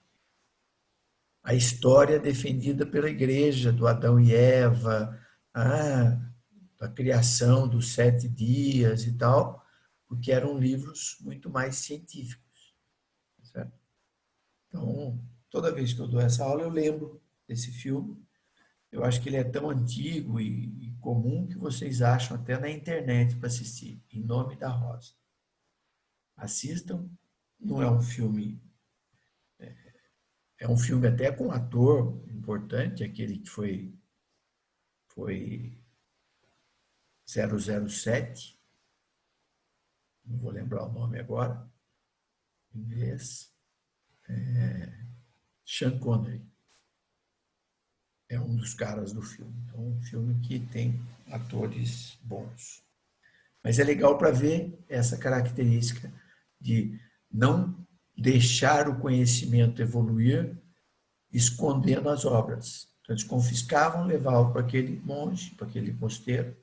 a história defendida pela igreja, do Adão e Eva, da criação dos 7 dias e tal, porque eram livros muito mais científicos. Certo? Então, toda vez que eu dou essa aula, eu lembro desse filme. Eu acho que ele é tão antigo e comum que vocês acham até na internet para assistir, Em Nome da Rosa. Assistam, não é um filme... É um filme até com um ator importante, aquele que foi 007, não vou lembrar o nome agora, em inglês, Sean Connery. É um dos caras do filme. Então, um filme que tem atores bons. Mas é legal para ver essa característica de não deixar o conhecimento evoluir escondendo as obras. Então, eles confiscavam, levavam para aquele monge, para aquele mosteiro,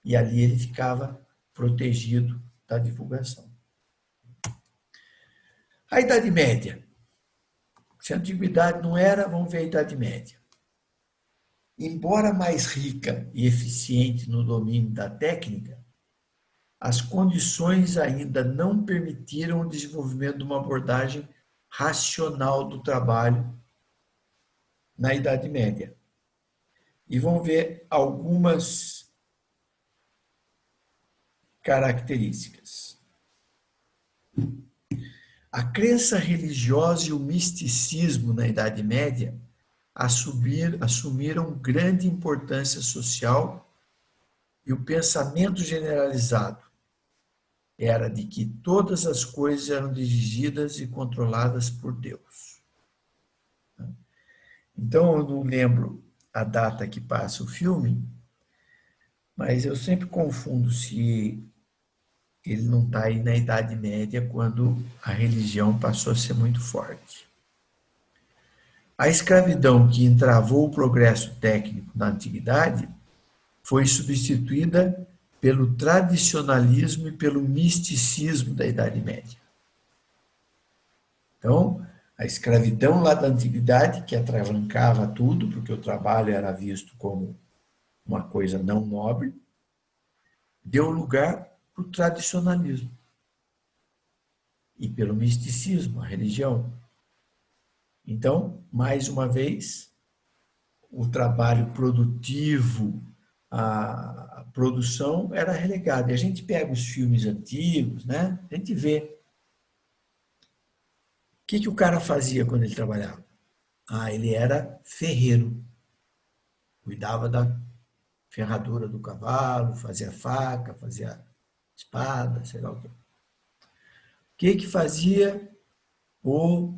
e ali ele ficava protegido da divulgação. A Idade Média. Se a Antiguidade não era, vamos ver a Idade Média. Embora mais rica e eficiente no domínio da técnica, as condições ainda não permitiram o desenvolvimento de uma abordagem racional do trabalho na Idade Média. E vamos ver algumas características. A crença religiosa e o misticismo na Idade Média assumiram grande importância social e o pensamento generalizado era de que todas as coisas eram dirigidas e controladas por Deus. Então, eu não lembro a data que passa o filme, mas eu sempre confundo se ele não está aí na Idade Média, quando a religião passou a ser muito forte. A escravidão que entravou o progresso técnico na antiguidade foi substituída pelo tradicionalismo e pelo misticismo da Idade Média. Então, a escravidão lá da antiguidade, que atravancava tudo, porque o trabalho era visto como uma coisa não nobre, deu lugar para o tradicionalismo e pelo misticismo, a religião. Então, mais uma vez, o trabalho produtivo, a produção era relegada. E a gente pega os filmes antigos, né? A gente vê. O que o cara fazia quando ele trabalhava? Ele era ferreiro. Cuidava da ferradura do cavalo, fazia faca, fazia espada, sei lá o quê. O que fazia o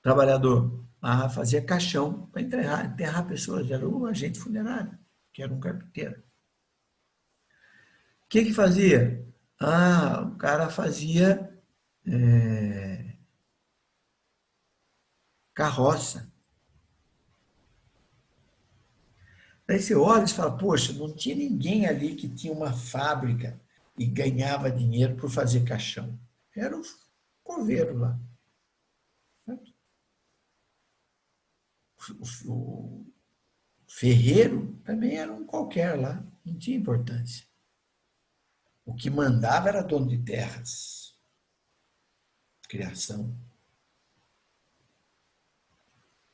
trabalhador? Fazia caixão para enterrar pessoas. Era um agente funerário, que era um carpinteiro. O que fazia? O cara fazia carroça. Daí você olha e fala, poxa, não tinha ninguém ali que tinha uma fábrica e ganhava dinheiro por fazer caixão. Era o coveiro lá. O ferreiro também era um qualquer lá, não tinha importância. O que mandava era dono de terras, criação.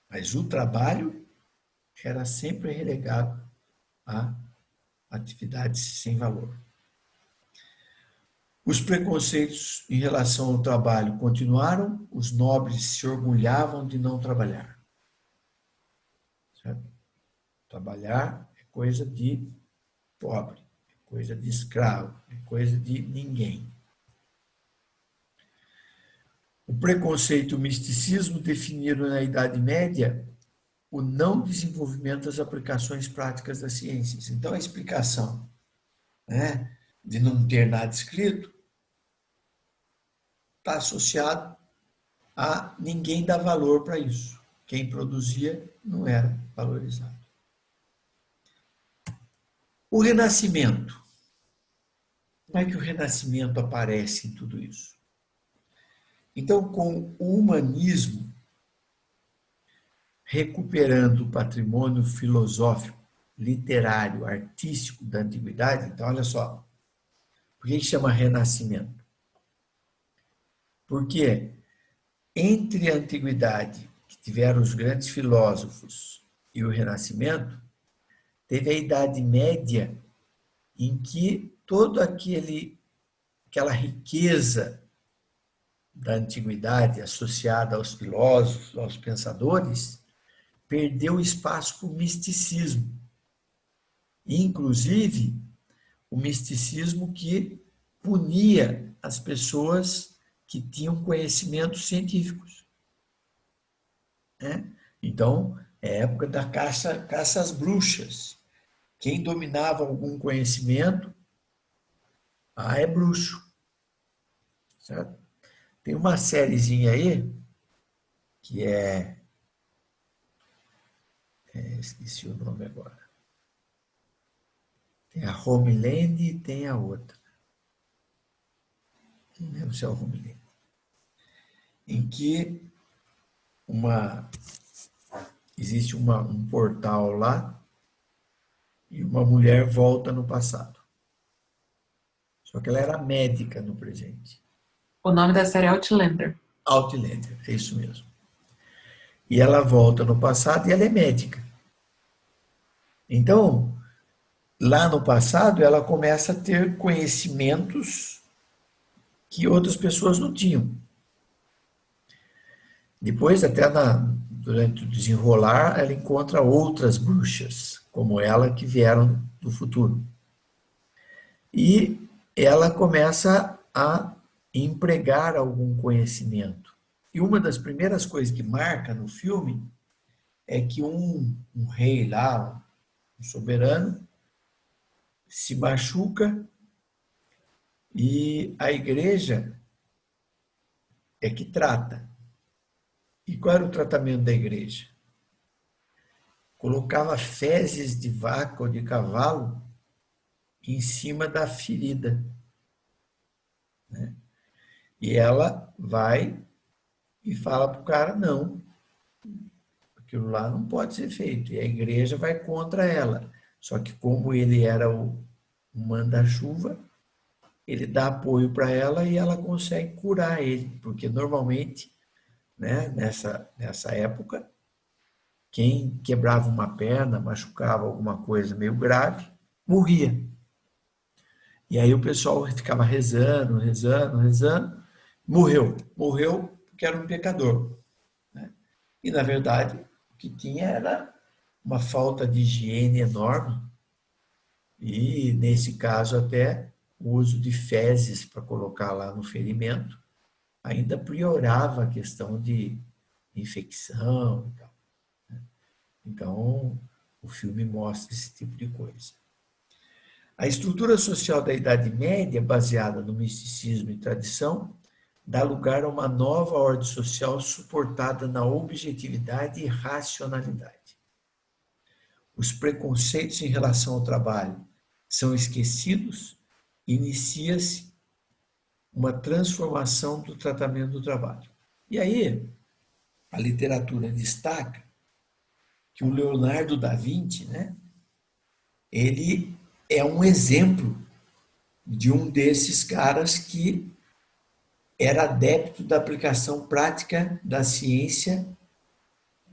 Mas o trabalho era sempre relegado a atividades sem valor. Os preconceitos em relação ao trabalho continuaram, os nobres se orgulhavam de não trabalhar. Certo? Trabalhar é coisa de pobre, é coisa de escravo, é coisa de ninguém. O preconceito e o misticismo definiram na Idade Média o não desenvolvimento das aplicações práticas das ciências. Então, a explicação, né, de não ter nada escrito está associado a ninguém dar valor para isso. Quem produzia não era valorizado. O Renascimento. Como é que o Renascimento aparece em tudo isso? Então, com o humanismo recuperando o patrimônio filosófico, literário, artístico da antiguidade, então, olha só, por que chama Renascimento? Porque entre a antiguidade, que tiveram os grandes filósofos, e o Renascimento, teve a Idade Média, em que toda aquela riqueza da antiguidade associada aos filósofos, aos pensadores, perdeu espaço para o misticismo. Inclusive, o misticismo que punia as pessoas que tinham conhecimentos científicos. Né? Então, é a época da caça às bruxas. Quem dominava algum conhecimento, é bruxo. Certo? Tem uma sériezinha aí, que esqueci o nome agora. Tem a Homeland e tem a outra. Não lembro se é a Homeland. Em que existe um portal lá e uma mulher volta no passado. Só que ela era médica no presente. O nome da série é Outlander. Outlander, é isso mesmo. E ela volta no passado e ela é médica. Então, lá no passado, ela começa a ter conhecimentos que outras pessoas não tinham. Depois, até durante o desenrolar, ela encontra outras bruxas, como ela, que vieram do futuro. E ela começa a empregar algum conhecimento. E uma das primeiras coisas que marca no filme é que um rei lá, um soberano, se machuca e a igreja é que trata. E qual era o tratamento da igreja? Colocava fezes de vaca ou de cavalo em cima da ferida, né? E ela vai e fala para o cara, não, aquilo lá não pode ser feito. E a igreja vai contra ela. Só que como ele era o manda-chuva, ele dá apoio para ela e ela consegue curar ele. Porque normalmente, né, nessa época, quem quebrava uma perna, machucava alguma coisa meio grave, morria. E aí o pessoal ficava rezando, rezando, rezando, morreu. Morreu porque era um pecador, né? E, na verdade, o que tinha era uma falta de higiene enorme e, nesse caso, até o uso de fezes para colocar lá no ferimento ainda piorava a questão de infecção e tal. Então, o filme mostra esse tipo de coisa. A estrutura social da Idade Média, baseada no misticismo e tradição, dá lugar a uma nova ordem social suportada na objetividade e racionalidade. Os preconceitos em relação ao trabalho são esquecidos, inicia-se uma transformação do tratamento do trabalho. E aí, a literatura destaca que o Leonardo da Vinci, né, ele é um exemplo de um desses caras que era adepto da aplicação prática da ciência,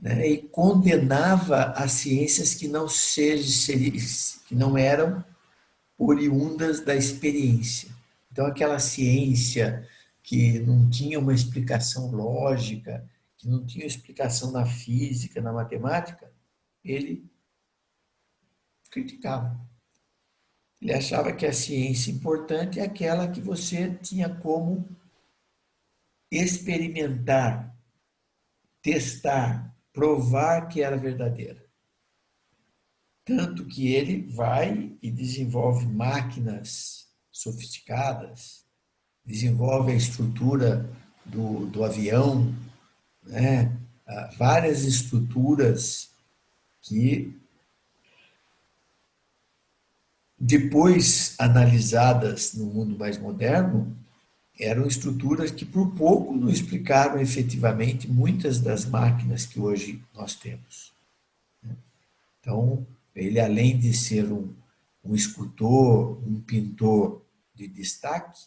né, e condenava as ciências que não eram oriundas da experiência. Então, aquela ciência que não tinha uma explicação lógica, que não tinha explicação na física, na matemática, ele criticava. Ele achava que a ciência importante é aquela que você tinha como experimentar, testar, provar que era verdadeira. Tanto que ele vai e desenvolve máquinas sofisticadas, desenvolve a estrutura do avião, né? Várias estruturas que, depois analisadas no mundo mais moderno, eram estruturas que por pouco não explicaram efetivamente muitas das máquinas que hoje nós temos. Então, ele, além de ser um escultor, um pintor de destaque,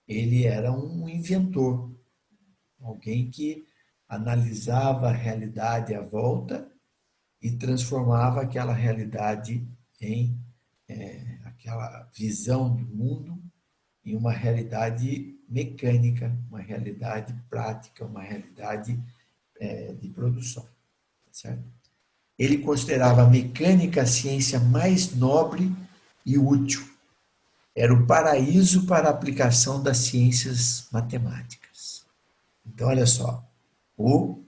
ele era um inventor, alguém que analisava a realidade à volta e transformava aquela realidade em aquela visão do mundo em uma realidade mecânica, uma realidade prática, uma realidade de produção, certo? Ele considerava a mecânica a ciência mais nobre e útil. Era o paraíso para a aplicação das ciências matemáticas. Então, olha só, o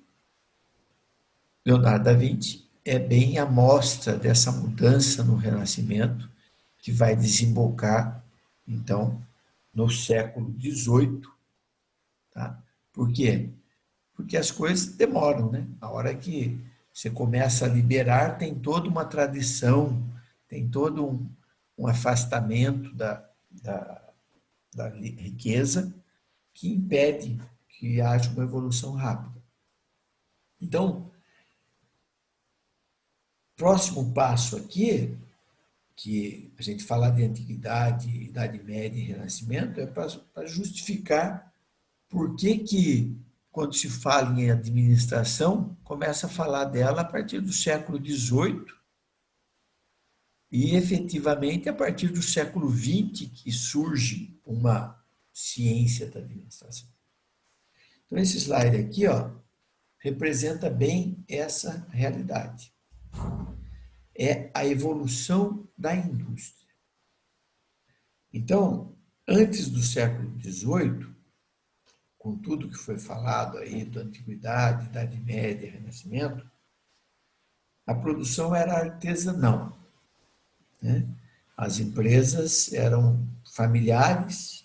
Leonardo da Vinci é bem a mostra dessa mudança no Renascimento que vai desembocar, então, no século XVIII. Tá? Por quê? Porque as coisas demoram, né? A hora que você começa a liberar, tem toda uma tradição, tem todo um afastamento da riqueza que impede que haja uma evolução rápida. Então, próximo passo aqui, que a gente fala de antiguidade, Idade Média e Renascimento, é para justificar por que, quando se fala em administração, começa a falar dela a partir do século XVIII e, efetivamente, a partir do século XX que surge uma ciência da administração. Então, esse slide aqui, ó, representa bem essa realidade. É a evolução da indústria. Então, antes do século XVIII, com tudo que foi falado aí da Antiguidade, Idade Média, Renascimento, a produção era artesanal, né? As empresas eram familiares,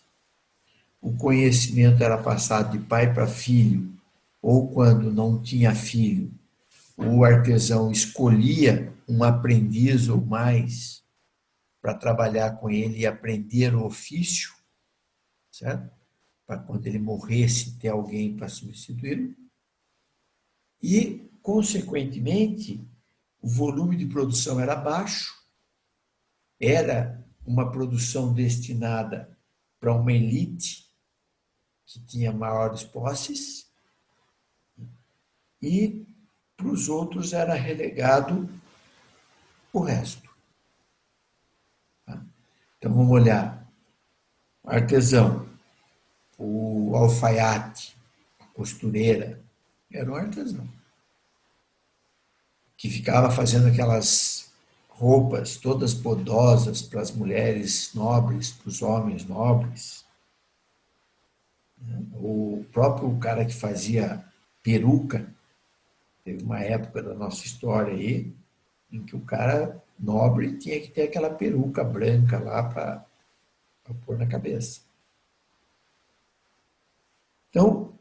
o conhecimento era passado de pai para filho ou quando não tinha filho, o artesão escolhia um aprendiz ou mais para trabalhar com ele e aprender o ofício, certo? Para quando ele morresse ter alguém para substituí-lo. E, consequentemente, o volume de produção era baixo, era uma produção destinada para uma elite que tinha maiores posses, e para os outros era relegado o resto. Tá? Então vamos olhar: o artesão, o alfaiate, a costureira, era um artesão que ficava fazendo aquelas roupas todas bodosas para as mulheres nobres, para os homens nobres. O próprio cara que fazia peruca, teve uma época da nossa história aí, em que o cara nobre tinha que ter aquela peruca branca lá para pôr na cabeça. Então,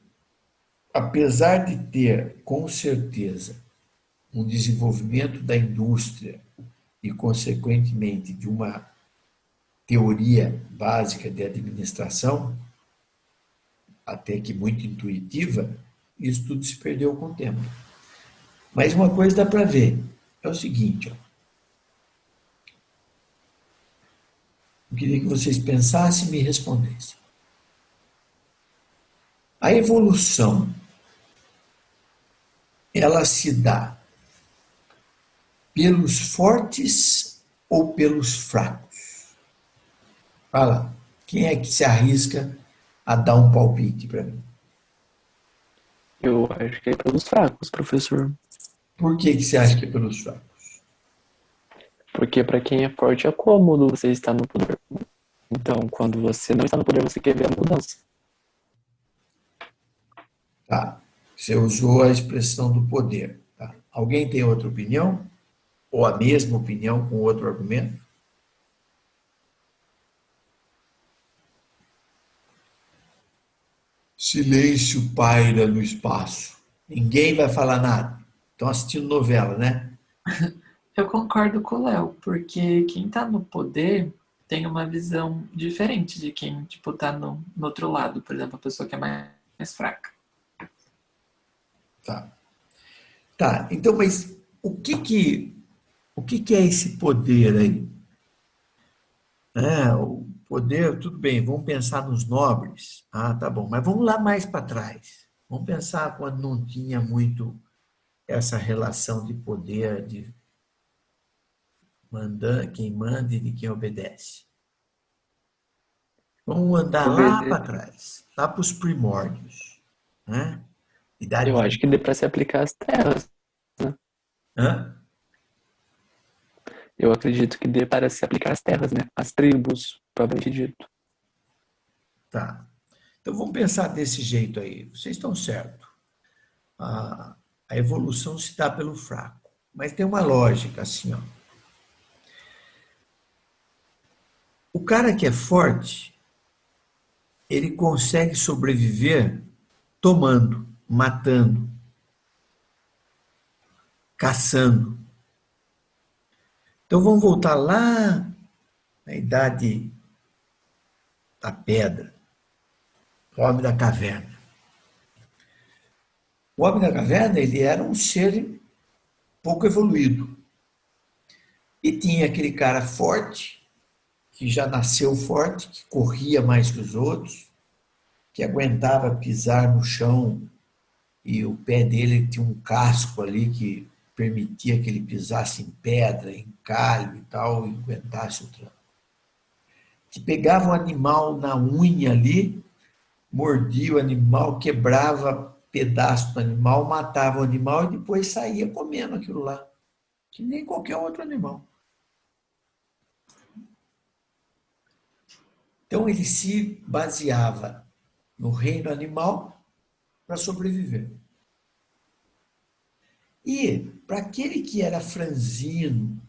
apesar de ter, com certeza, um desenvolvimento da indústria e, consequentemente, de uma teoria básica de administração, até que muito intuitiva, isso tudo se perdeu com o tempo. Mas uma coisa dá para ver, é o seguinte, ó. Eu queria que vocês pensassem e me respondessem. A evolução, ela se dá pelos fortes ou pelos fracos? Fala, quem é que se arrisca a dar um palpite para mim? Eu acho que é pelos fracos, professor. Por que você acha que é pelos fracos? Porque para quem é forte é cômodo você estar no poder. Então, quando você não está no poder, você quer ver a mudança. Tá. Você usou a expressão do poder. Tá. Alguém tem outra opinião? Ou a mesma opinião com outro argumento? Silêncio paira no espaço. Ninguém vai falar nada. Estão assistindo novela, né? Eu concordo com o Léo, porque quem tá no poder tem uma visão diferente de quem, tipo, tá no outro lado. Por exemplo, a pessoa que é mais fraca. Tá. Tá, então, mas o que é esse poder aí? O poder, tudo bem, vamos pensar nos nobres. Ah, tá bom, mas vamos lá mais para trás. Vamos pensar quando não tinha muito essa relação de poder, de quem manda e de quem obedece. Vamos andar lá para trás, lá para os primórdios. Né? Idade Eu acho que dê para se aplicar às terras. Hã? Eu acredito que dê para se aplicar às terras, né? Às tribos, propriamente dito. Tá. Então vamos pensar desse jeito aí. Vocês estão certos. A evolução se dá pelo fraco. Mas tem uma lógica assim, ó. O cara que é forte, ele consegue sobreviver tomando, matando, caçando. Então vamos voltar lá na idade da pedra, o homem da caverna. O homem da caverna, ele era um ser pouco evoluído. E tinha aquele cara forte, que já nasceu forte, que corria mais que os outros, que aguentava pisar no chão e o pé dele tinha um casco ali que permitia que ele pisasse em pedra, em calho e tal, e aguentasse o tranco. Que pegava o animal na unha ali, mordia o animal, quebrava pedaço do animal, matava o animal e depois saía comendo aquilo lá, que nem qualquer outro animal. Então ele se baseava no reino animal para sobreviver. E para aquele que era franzino,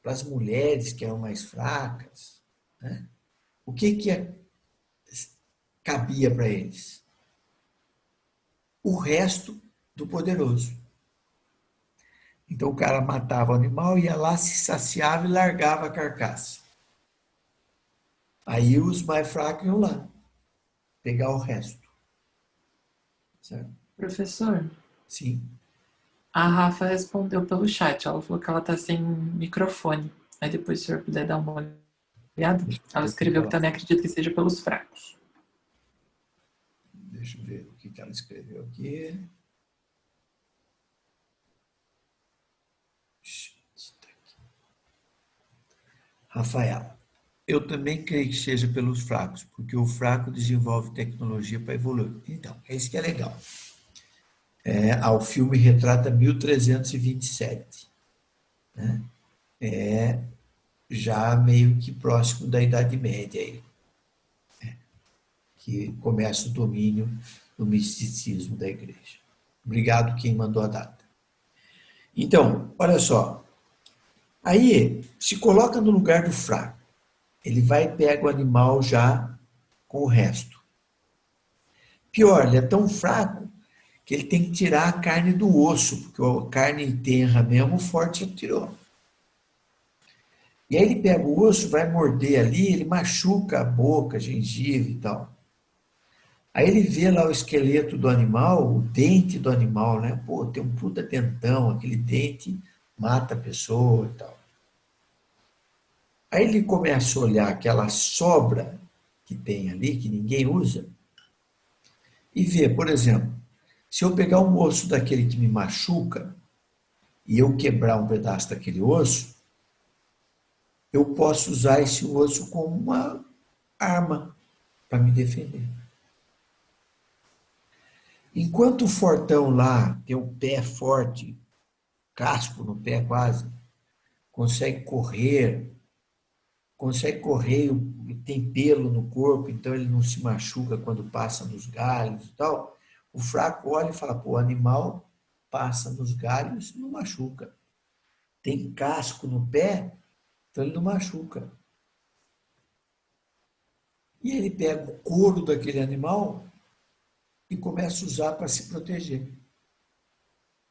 para as mulheres que eram mais fracas, né, o que cabia para eles? o resto do poderoso. Então o cara matava o animal, ia lá, se saciava e largava a carcaça. Aí os mais fracos iam lá pegar o resto. Certo? Professor, Sim. a Rafa respondeu pelo chat. Ela falou que ela tá sem microfone. Aí depois, se o senhor puder dar uma olhada. Ela escreveu que também acredita que seja pelos fracos. Deixa eu ver o que ela escreveu aqui. Rafaela, eu também creio que seja pelos fracos, porque o fraco desenvolve tecnologia para evoluir. Então, é isso que é legal. O filme retrata 1327. Né? É já meio que próximo da Idade Média, aí, que começa o domínio do misticismo da igreja. Obrigado quem mandou a data. Então, olha só. Aí, se coloca no lugar do fraco. Ele vai e pega o animal já com o resto. Pior, ele é tão fraco que ele tem que tirar a carne do osso, porque a carne tenra mesmo, o forte já tirou. E aí ele pega o osso, vai morder ali, ele machuca a boca, a gengiva e tal. Aí ele vê lá o esqueleto do animal, o dente do animal, né? Pô, tem um puta dentão, aquele dente mata a pessoa e tal. Aí ele começa a olhar aquela sobra que tem ali, que ninguém usa, e vê, por exemplo, se eu pegar um osso daquele que me machuca e eu quebrar um pedaço daquele osso, eu posso usar esse osso como uma arma para me defender. Enquanto o fortão lá tem o pé forte, casco no pé quase, consegue correr e tem pelo no corpo, então ele não se machuca quando passa nos galhos e tal. O fraco olha e fala, pô, o animal passa nos galhos e não machuca. Tem casco no pé, então ele não machuca. E ele pega o couro daquele animal e começa a usar para se proteger.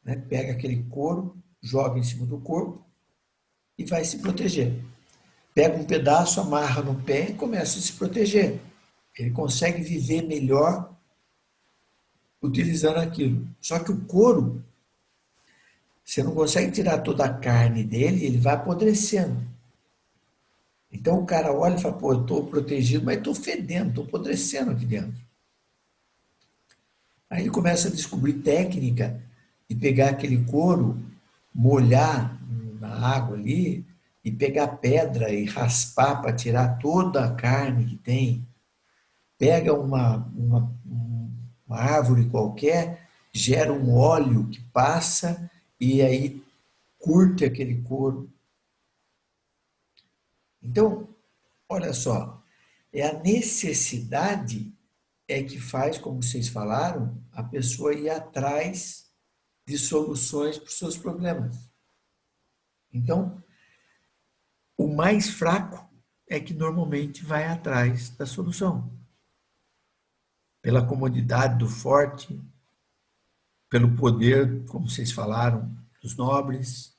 Né? Pega aquele couro, joga em cima do corpo e vai se proteger. Pega um pedaço, amarra no pé e começa a se proteger. Ele consegue viver melhor utilizando aquilo. Só que o couro, você não consegue tirar toda a carne dele, ele vai apodrecendo. Então o cara olha e fala, pô, eu estou protegido, mas estou fedendo, estou apodrecendo aqui dentro. Aí ele começa a descobrir técnica de pegar aquele couro, molhar na água ali, e pegar pedra e raspar para tirar toda a carne que tem. Pega uma árvore qualquer, gera um óleo que passa e aí curte aquele couro. Então, olha só, é a necessidade é que faz, como vocês falaram, a pessoa ir atrás de soluções para os seus problemas. Então, o mais fraco é que normalmente vai atrás da solução. Pela comodidade do forte, pelo poder, como vocês falaram, dos nobres.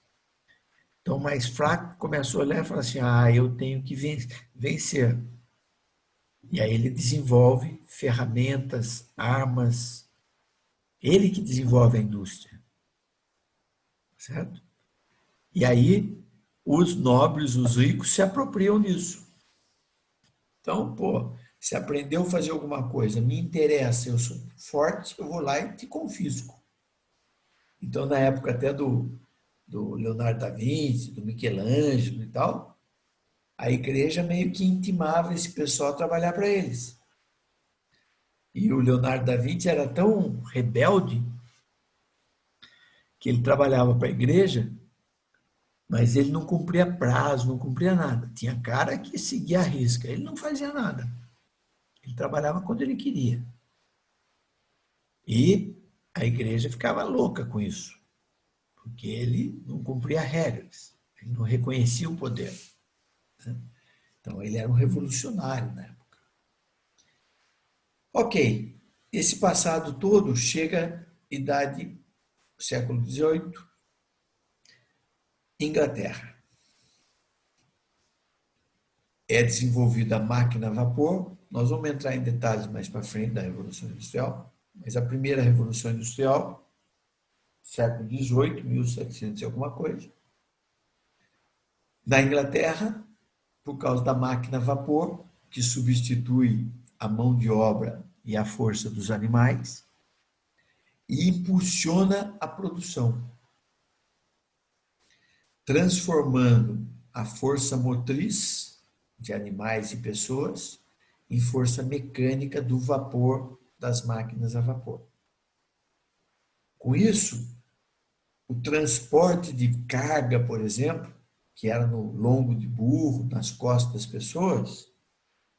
Então, o mais fraco começa a olhar e fala assim, eu tenho que vencer. E aí ele desenvolve ferramentas, armas, ele que desenvolve a indústria. Certo? E aí os nobres, os ricos se apropriam disso. Então, pô, se aprendeu a fazer alguma coisa, me interessa, eu sou forte, eu vou lá e te confisco. Então, na época até do Leonardo da Vinci, do Michelangelo e tal, a igreja meio que intimava esse pessoal a trabalhar para eles. E o Leonardo da Vinci era tão rebelde que ele trabalhava para a igreja, mas ele não cumpria prazo, não cumpria nada. Tinha cara que seguia a risca, ele não fazia nada. Ele trabalhava quando ele queria. E a igreja ficava louca com isso, porque ele não cumpria regras, ele não reconhecia o poder. Então, ele era um revolucionário na época. Ok, esse passado todo chega idade, século XVIII, Inglaterra. É desenvolvida a máquina a vapor. Nós vamos entrar em detalhes mais para frente da Revolução Industrial, mas a primeira Revolução Industrial, século XVIII, 1700 e alguma coisa, na Inglaterra, por causa da máquina a vapor, que substitui a mão de obra e a força dos animais, e impulsiona a produção, transformando a força motriz de animais e pessoas em força mecânica do vapor das máquinas a vapor. Com isso, o transporte de carga, por exemplo, que era no lombo de burro, nas costas das pessoas,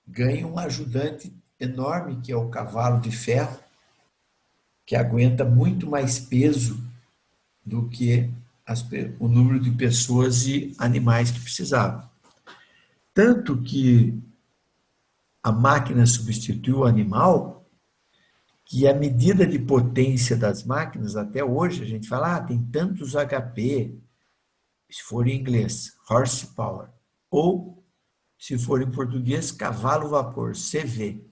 ganha um ajudante enorme, que é o cavalo de ferro, que aguenta muito mais peso do que o número de pessoas e animais que precisavam. Tanto que a máquina substituiu o animal, que a medida de potência das máquinas, até hoje, a gente fala, tem tantos HP, se for em inglês, horsepower, ou, se for em português, cavalo-vapor, CV.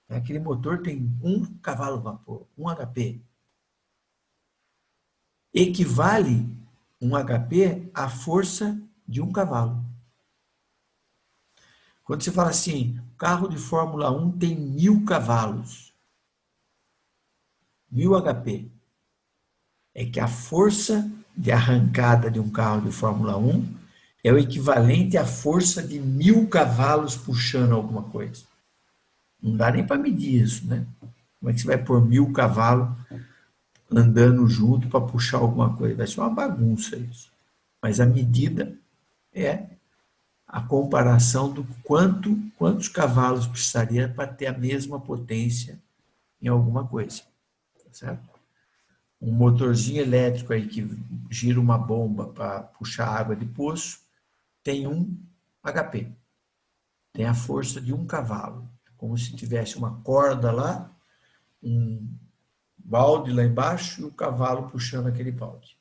Aquele motor tem 1 cavalo-vapor, 1 HP. Equivale 1 HP à força de 1 cavalo. Quando você fala assim, o carro de Fórmula 1 tem 1000 cavalos, 1000 HP, é que a força de arrancada de um carro de Fórmula 1 é o equivalente à força de 1000 cavalos puxando alguma coisa. Não dá nem para medir isso, né? Como é que você vai pôr 1000 cavalos andando junto para puxar alguma coisa? Vai ser uma bagunça isso. Mas a medida é a comparação do quantos cavalos precisaria para ter a mesma potência em alguma coisa. Certo? Um motorzinho elétrico aí que gira uma bomba para puxar água de poço tem 1 HP. Tem a força de 1 cavalo. Como se tivesse uma corda lá, um balde lá embaixo e o cavalo puxando aquele balde.